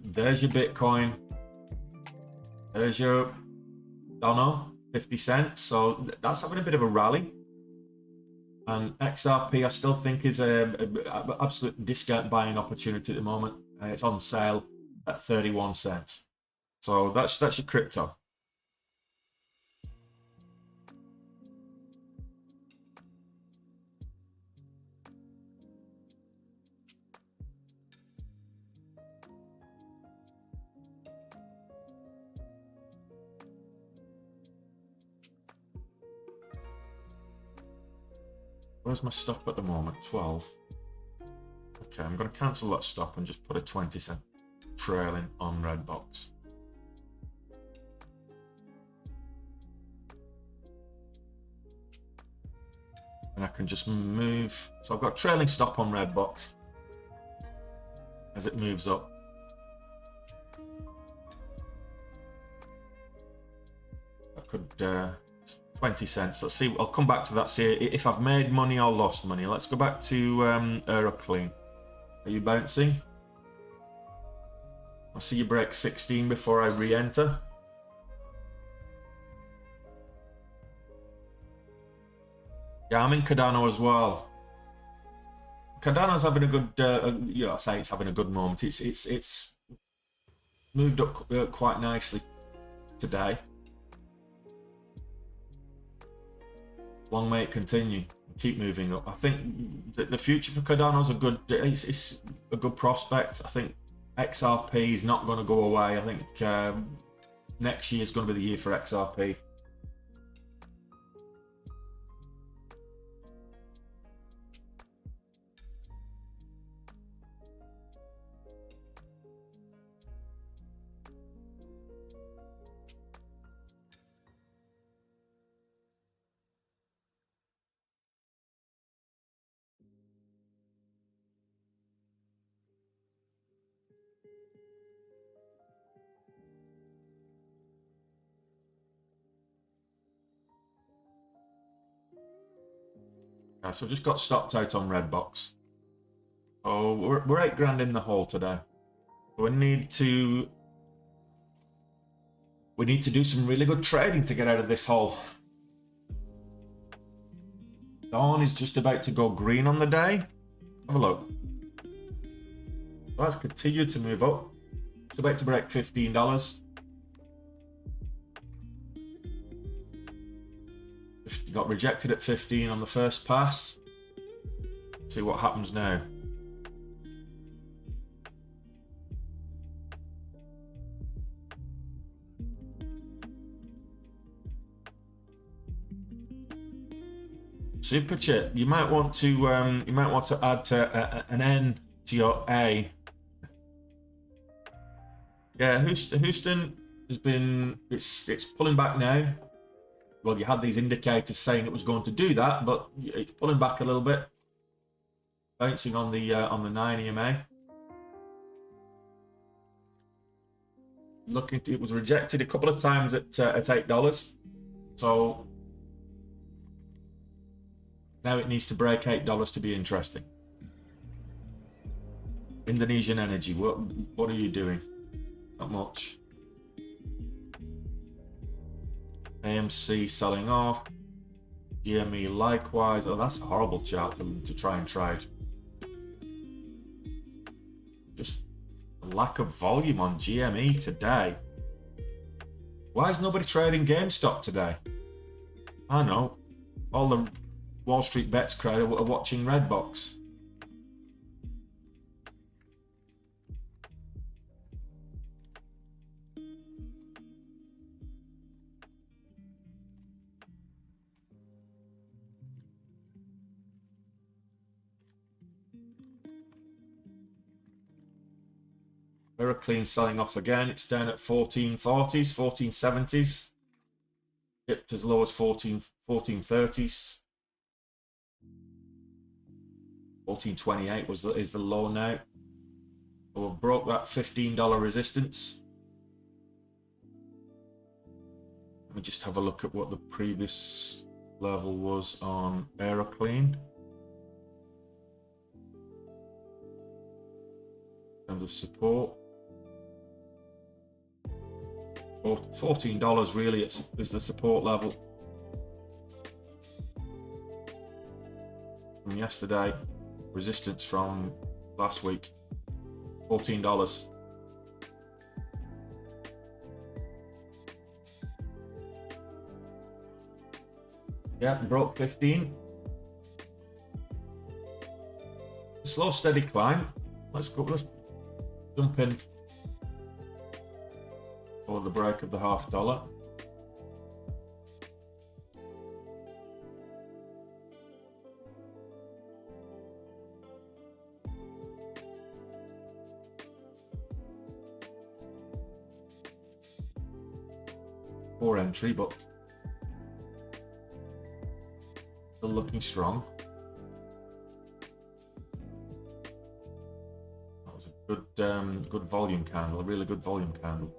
There's your Bitcoin. There's your Dono, 50 cents. So that's having a bit of a rally. And XRP, I still think is a absolute discount buying opportunity at the moment. It's on sale at 31 cents. So that's your crypto. Where's my stop at the moment? 12. Okay, I'm going to cancel that stop and just put a 20 cent trailing on Redbox. And I can just move. So I've got trailing stop on Redbox as it moves up. I could 20 cents. Let's see. I'll come back to that. See if I've made money or lost money. Let's go back to AERC. Are you bouncing? I see you break 16 before I re-enter. Yeah, I'm in Cardano as well. Cardano's having a good, you know, I say it's having a good moment. It's moved up quite nicely today. Long may it continue. Keep moving up. I think the future for Cardano's a good. It's a good prospect. I think XRP is not going to go away. I think next year is going to be the year for XRP. So just got stopped out on Redbox. Oh, we're 8 grand in the hole today. We need to do some really good trading to get out of this hole. Dawn is just about to go green on the day. Have a look. Let's continue to move up. It's about to break $15. Got rejected at 15 on the first pass. See what happens now. Super chip. You might want to add an N to your A. Yeah, Houston has been it's pulling back now. Well, you had these indicators saying it was going to do that, but it's pulling back a little bit, bouncing on the 9 EMA. Looking, it was rejected a couple of times at $8, so now it needs to break $8 to be interesting. Indonesian Energy, what are you doing? Not much. AMC selling off. GME likewise. Oh, that's a horrible chart to try and trade. Just a lack of volume on GME today. Why is nobody trading GameStop today? I know. All the Wall Street Bets crowd are watching Redbox. AERC selling off again. It's down at 1440s, 1470s. Dipped as low as 1430s. 1428 is the low now. So we've broke that $15 resistance. Let me just have a look at what the previous level was on AERC. In terms of support. $14 really is the support level from yesterday, resistance from last week, $14. Yeah, broke 15. Slow steady climb. Let's jump in for the break of the $0.50. Poor entry, but still looking strong. That was a good volume candle, a really good volume candle.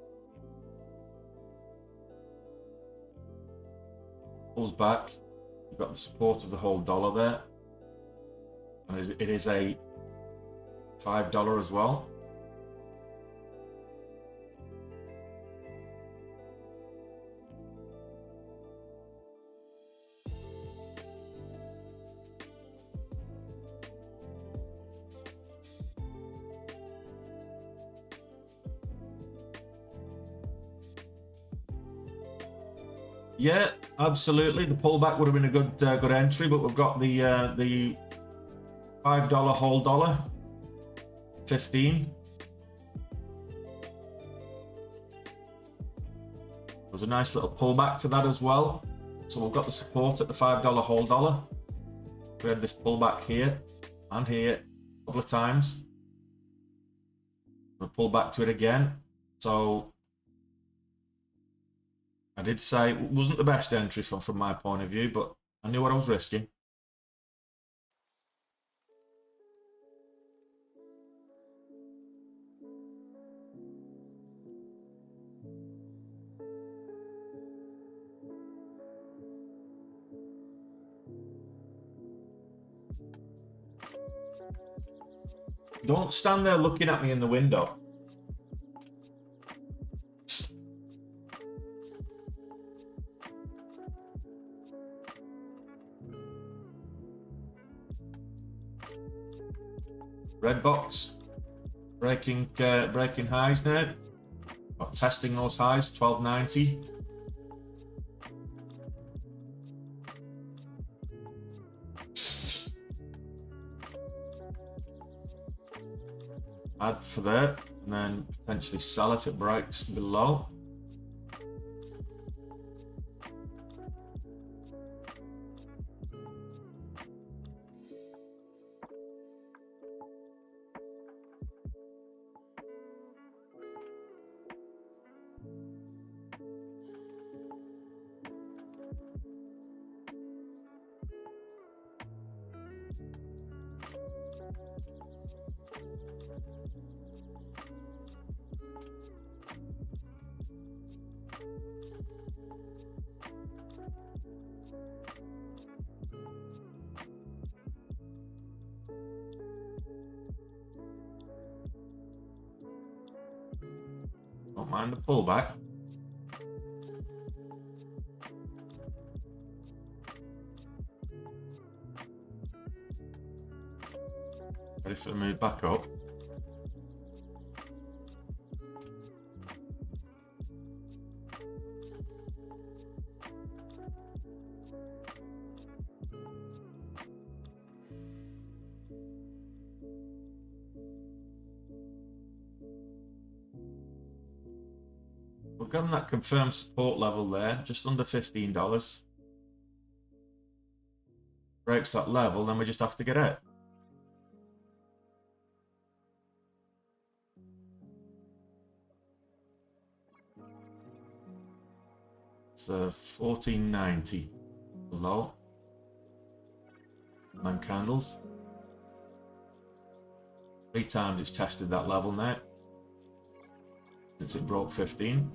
Pulls back. You've got the support of the whole dollar there, and it is a $5 as well. Yeah, absolutely. The pullback would have been a good entry, but we've got the $5 whole dollar, 15. There's a nice little pullback to that as well. So we've got the support at the $5 whole dollar. We had this pullback here and here a couple of times. We'll pull back to it again. So I did say it wasn't the best entry from my point of view, but I knew what I was risking. Don't stand there looking at me in the window. Redbox breaking highs now. Or testing those highs, 1290. Add for that, and then potentially sell if it breaks below. mind the pullback. Ready for the move back up. We've got that confirmed support level there, just under $15. Breaks that level, then we just have to get out. It's 1490 low. 9 candles. 3 times it's tested that level now since it broke 15.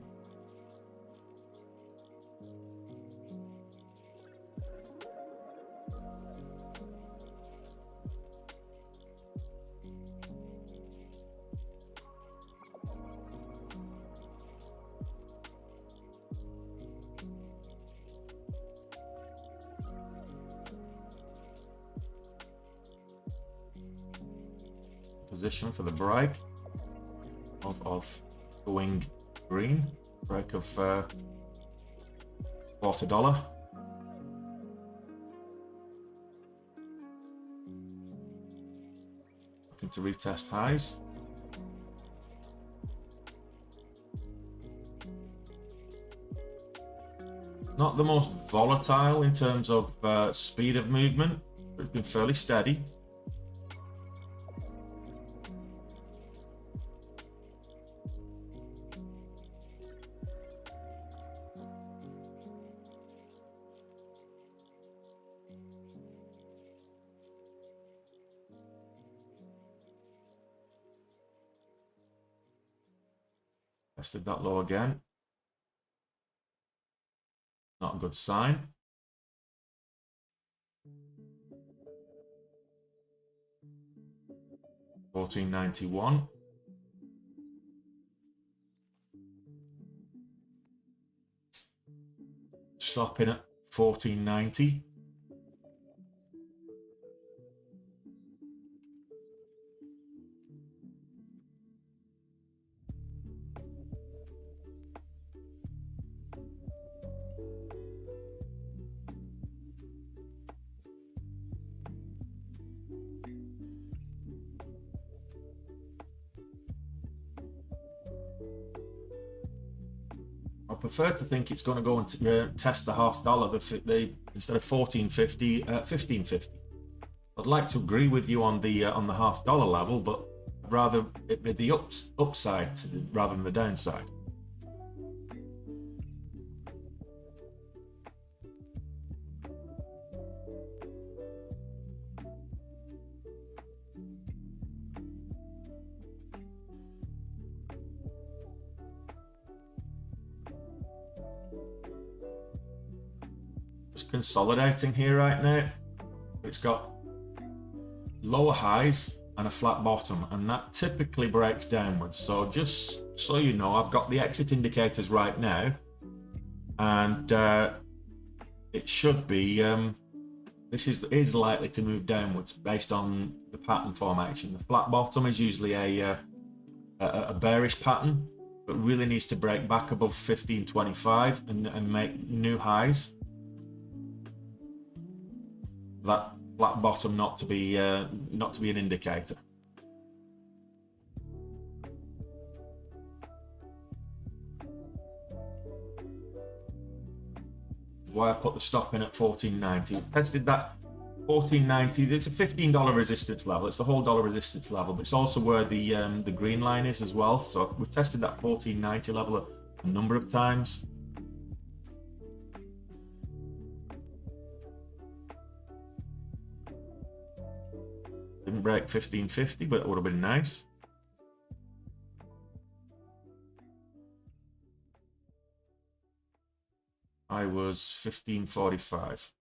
Position for the break of going green, break of $0.25. Looking to retest highs. Not the most volatile in terms of speed of movement, but it's been fairly steady. Tested that low again. Not a good sign. $14.91. Stopping at $14.90. I prefer to think it's going to go and test the $0.50 instead of $14.50 at $15.50. I'd like to agree with you on the $0.50 level, but I'd rather it be the upside rather than the downside. Just consolidating here right now. It's got lower highs and a flat bottom, and that typically breaks downwards. So just so you know, I've got the exit indicators right now, and it should be this is likely to move downwards based on the pattern formation. The flat bottom is usually a bearish pattern, but really needs to break back above 15.25 and make new highs. That flat bottom not to be an indicator. Why I put the stop in at $14.90. Tested that $14.90. It's a $15 resistance level. It's the whole dollar resistance level, but it's also where the green line is as well. So we've tested that $14.90 level a number of times. Didn't break 15.50, but it would have been nice. I was 15.45.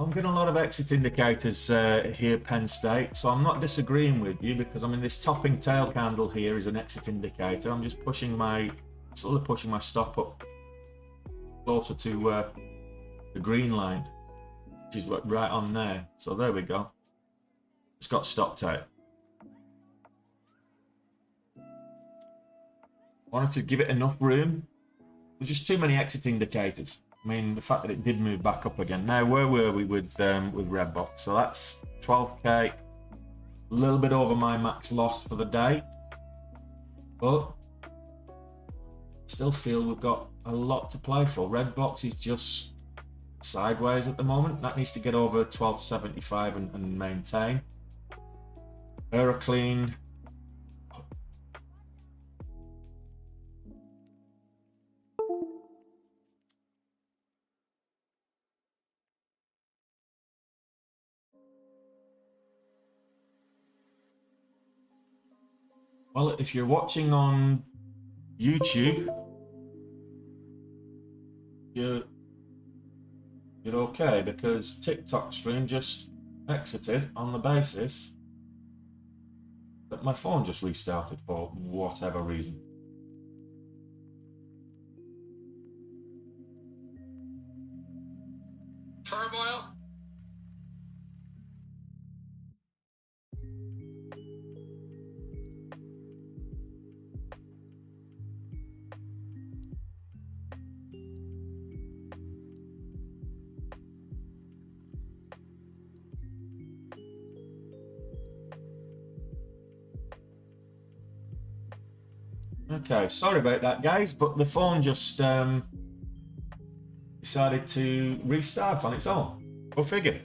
I'm getting a lot of exit indicators here, Penn State, so I'm not disagreeing with you, because I mean this topping tail candle here is an exit indicator. I'm just pushing my stop up closer to the green line, which is right on there. So there we go. It's got stopped out. Wanted to give it enough room. There's just too many exit indicators. I mean, the fact that it did move back up again. Now, where were we with Redbox? So that's 12k, a little bit over my max loss for the day, but still feel we've got a lot to play for. Redbox is just sideways at the moment. That needs to get over 1275 and maintain. AERC. Well, if you're watching on YouTube, you're okay, because TikTok stream just exited on the basis that my phone just restarted for whatever reason. Turmoil. Okay, sorry about that, guys, but the phone just decided to restart on its own. Go figure.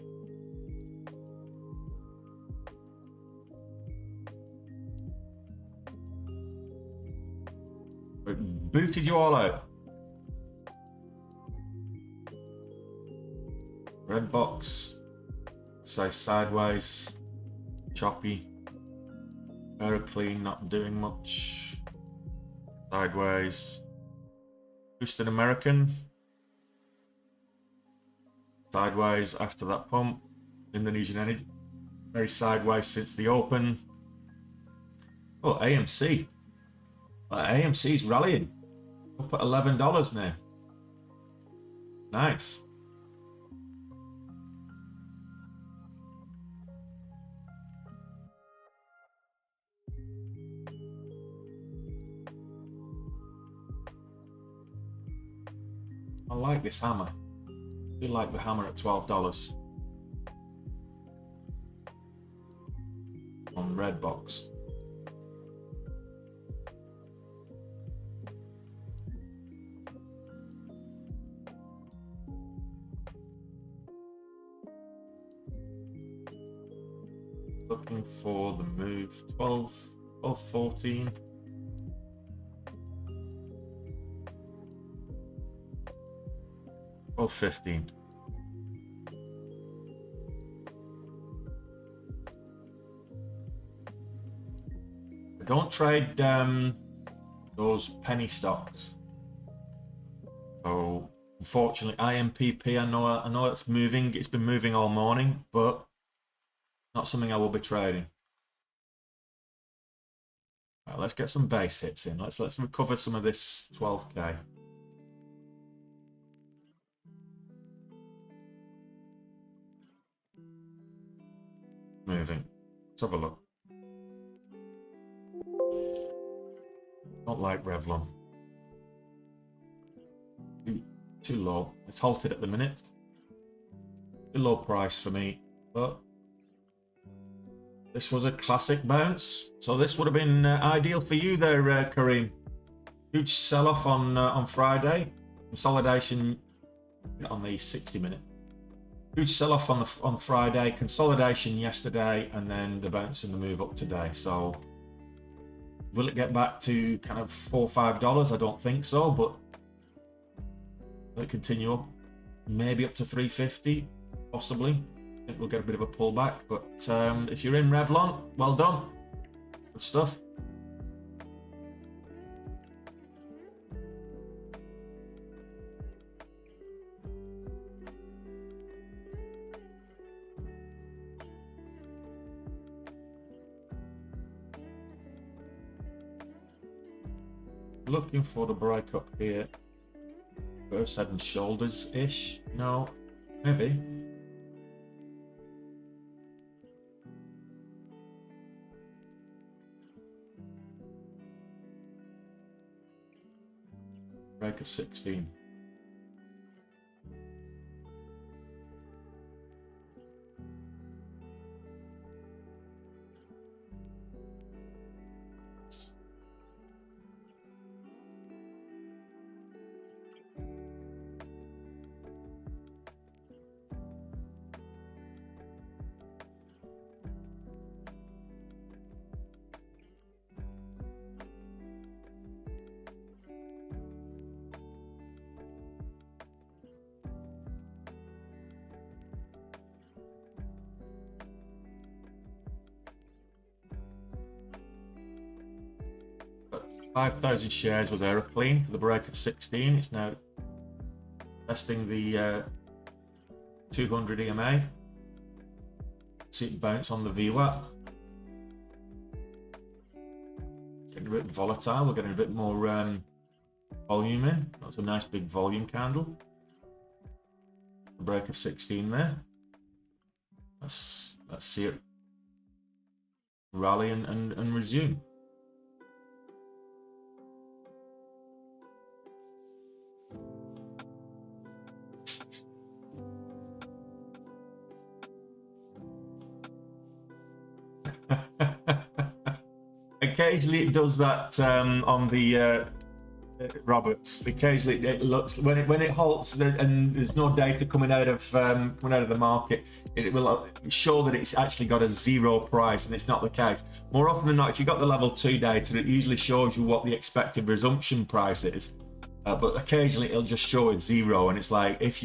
It booted you all out. Redbox, say sideways, choppy. AERC not doing much. Sideways. Houston American. Sideways after that pump. Indonesian Energy. Very sideways since the open. Oh, AMC. AMC's rallying. Up at $11 now. Nice. I like this hammer. I do like the hammer at $12 on Redbox. Looking for the move 12, 14. Or 15. I don't trade those penny stocks. So unfortunately, IMPP, I know it's moving. It's been moving all morning, but not something I will be trading. Right, let's get some base hits in. Let's recover some of this 12k. Moving. Let's have a look. Don't like Revlon. Too low. It's halted at the minute. Too low price for me, but this was a classic bounce. So this would have been ideal for you there, Kareem. Huge sell-off on Friday. Consolidation on the 60-minute. Huge sell-off on Friday, consolidation yesterday, and then the bounce and the move up today. So will it get back to kind of $4 or $5? I don't think so, but will it continue up? Maybe up to 350, possibly. I think we'll get a bit of a pullback, but if you're in Revlon, well done. Good stuff. looking for the break up here. First head and shoulders ish. No, maybe. Break of 16. But 5,000 shares with AERC for the break of 16. It's now testing the 200 EMA. See it bounce on the VWAP. Getting a bit volatile. We're getting a bit more volume in. That's a nice big volume candle. The break of 16 there. Let's see it rally and resume. Occasionally it does that on the Roberts. Occasionally it looks when it halts and there's no data coming out of the market, it will show that it's actually got a zero price, and it's not the case. More often than not, if you've got the level 2 data, it usually shows you what the expected resumption price is. But occasionally it'll just show it zero, and it's like if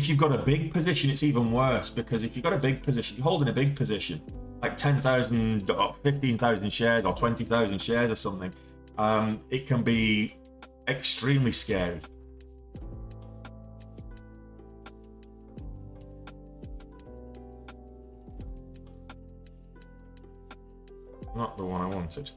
you've got a big position, it's even worse, because if you've got a big position, you're holding a big position like 10,000 or 15,000 shares or 20,000 shares or something, it can be extremely scary. Not the one I wanted.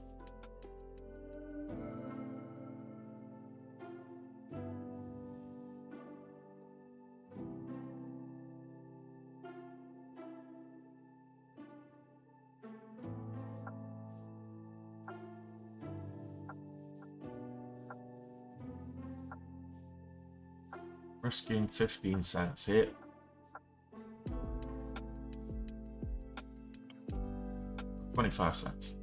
Risking 15 cents here. $0.25.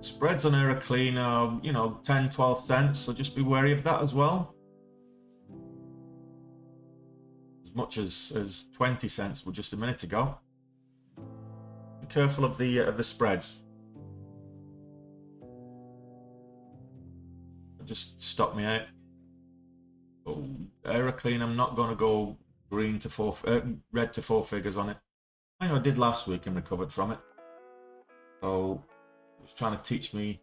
Spreads on AERC are, 10-12 cents, so just be wary of that as well. As much as 20 cents were just a minute ago. Be careful of the spreads. Just stop me out. Oh, AERC, I'm not going to go red to four figures on it. I know I did last week and recovered from it. So it's trying to teach me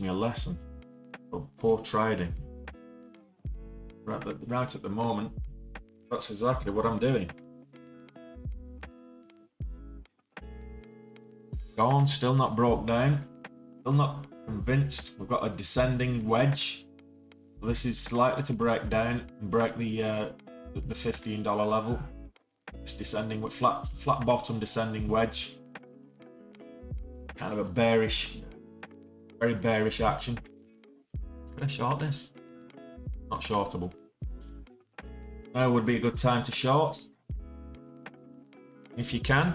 a lesson of poor trading. Right at the moment, that's exactly what I'm doing. Gone, still not broke down, still not convinced. We've got a descending wedge. This is likely to break down and break the $15 level. It's descending with flat bottom descending wedge. Kind of a bearish, very bearish action. Could I short this? Not shortable. Now would be a good time to short if you can.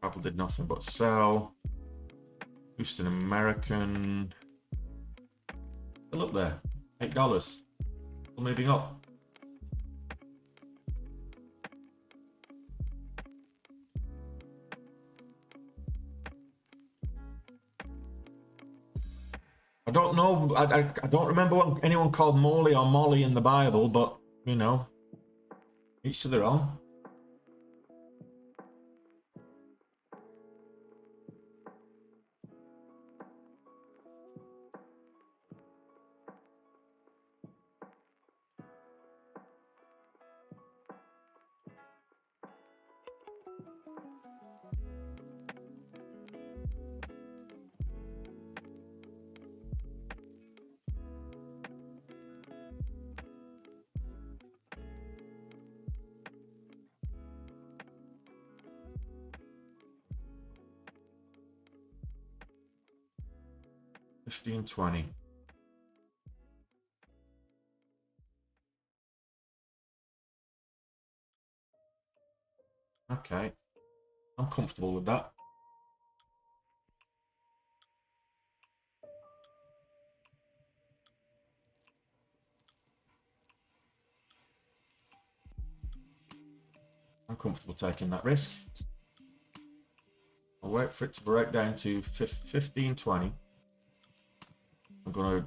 Apple did nothing but sell. Houston American still up there, $8, still moving up. know. I don't remember anyone called Morley or Molly in the Bible, but you know, each to their own. $15.20. Okay, I'm comfortable with that. I'm comfortable taking that risk. I'll wait for it to break down to 15.20. I'm going to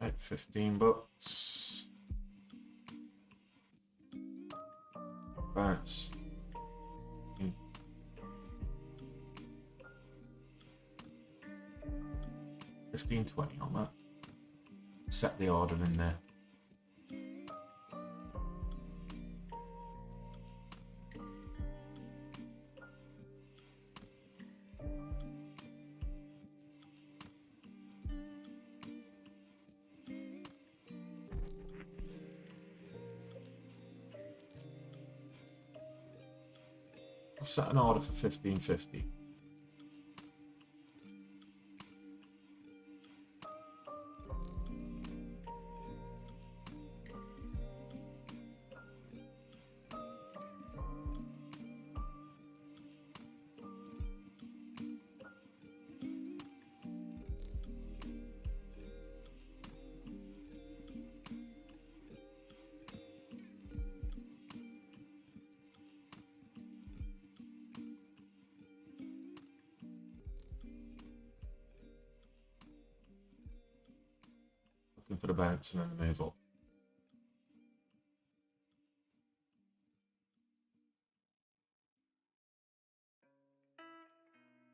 make $15. Bounce. $15.20 on that. Set the order in there. I've set an order for $15.50. Looking for the bounce and then the move up.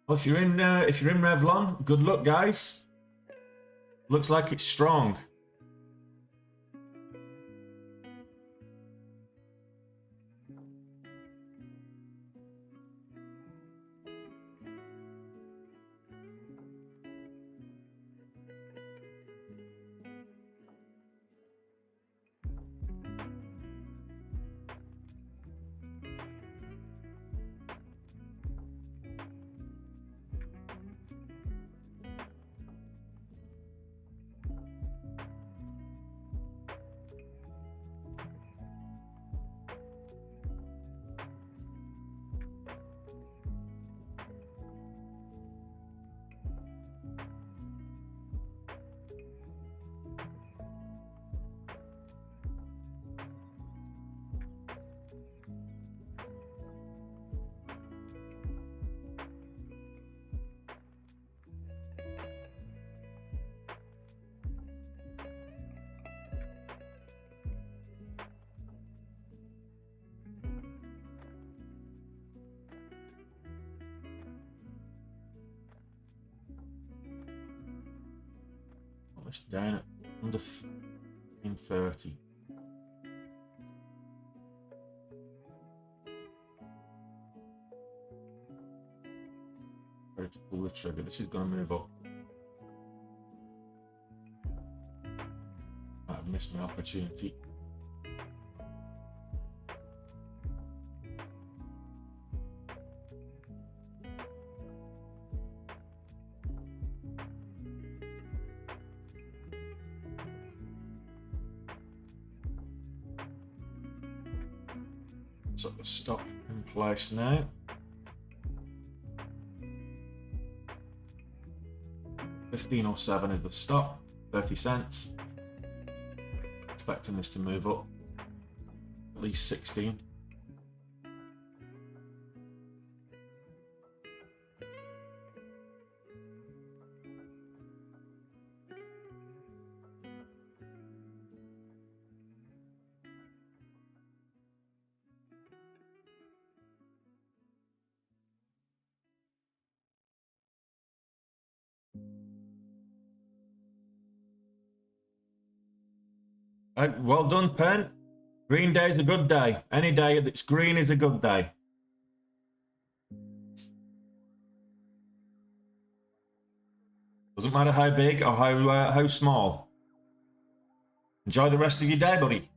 Well, if you're in Revlon, good luck, guys. Looks like it's strong. Almost down at under 15.30. Ready to pull the trigger. This is going to move up. I've missed my opportunity. So the stop in place now. $15.07 is the stop, 30 cents. Expecting this to move up. At least 16. Well done, Pen. Green day's a good day. Any day that's green is a good day. Doesn't matter how big or how small. Enjoy the rest of your day, buddy.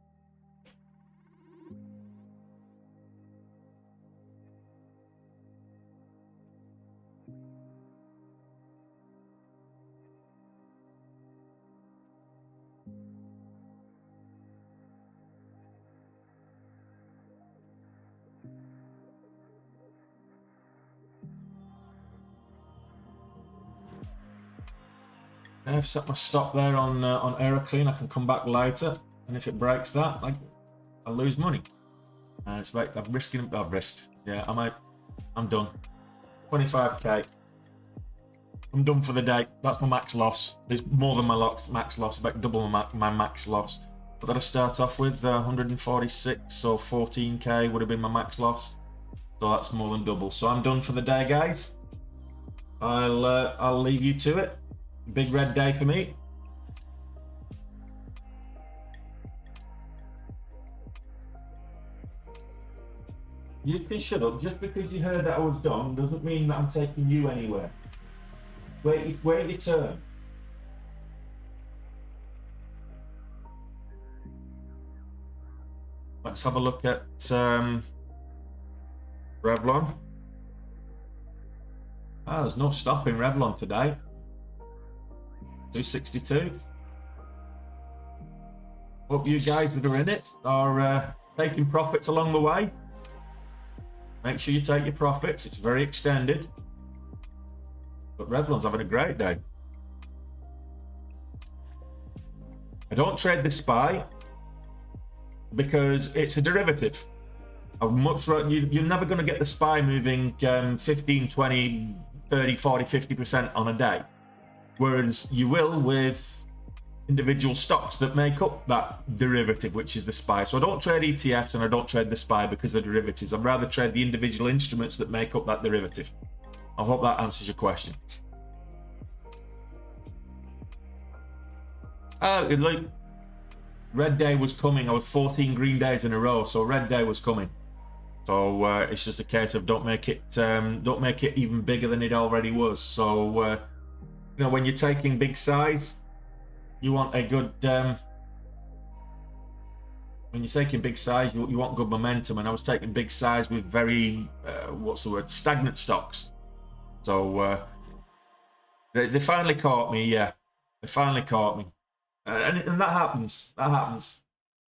I've set my stop there on AERC. I can come back later, and if it breaks that, I lose money. It's about I've risked. Yeah, I'm done. 25k. I'm done for the day. That's my max loss. There's more than my max loss, about double my max loss. What did I start off with? 146, so 14k would have been my max loss. So that's more than double. So I'm done for the day, guys. I'll leave you to it. Big red day for me. You can shut up. Just because you heard that I was done doesn't mean that I'm taking you anywhere. Wait your turn. Let's have a look at Revlon. There's no stopping Revlon today. 262. Hope you guys that are in it are taking profits along the way. Make sure you take your profits. It's very extended. But Revlon's having a great day. I don't trade the SPY because it's a derivative. I'd much rather, you're never going to get the SPY moving 15, 20, 30, 40, 50% on a day. Whereas you will with individual stocks that make up that derivative, which is the SPY. So I don't trade ETFs and I don't trade the SPY because they're derivatives. I'd rather trade the individual instruments that make up that derivative. I hope that answers your question. Like red day was coming. I was 14 green days in a row, so red day was coming. So it's just a case of don't make it even bigger than it already was. So you know, when you're taking big size, you want a good when you're taking big size, you want good momentum, and I was taking big size with very stagnant stocks. So they finally caught me. Yeah, they finally caught me, and that happens.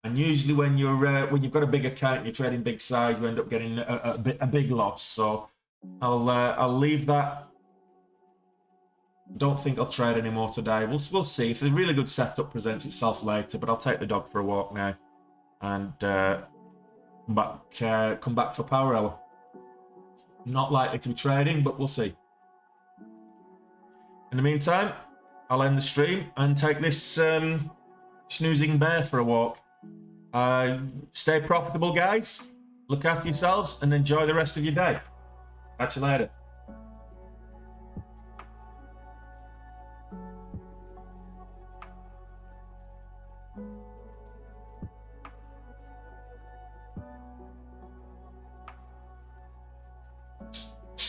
And usually when you've got a big account, you're trading big size, you end up getting a big loss. So I'll leave that. Don't think I'll trade anymore today. We'll see if a really good setup presents itself later. But I'll take the dog for a walk now, and come back for power hour. Not likely to be trading, but we'll see. In the meantime, I'll end the stream and take this snoozing bear for a walk. Stay profitable, guys. Look after yourselves and enjoy the rest of your day. Catch you later.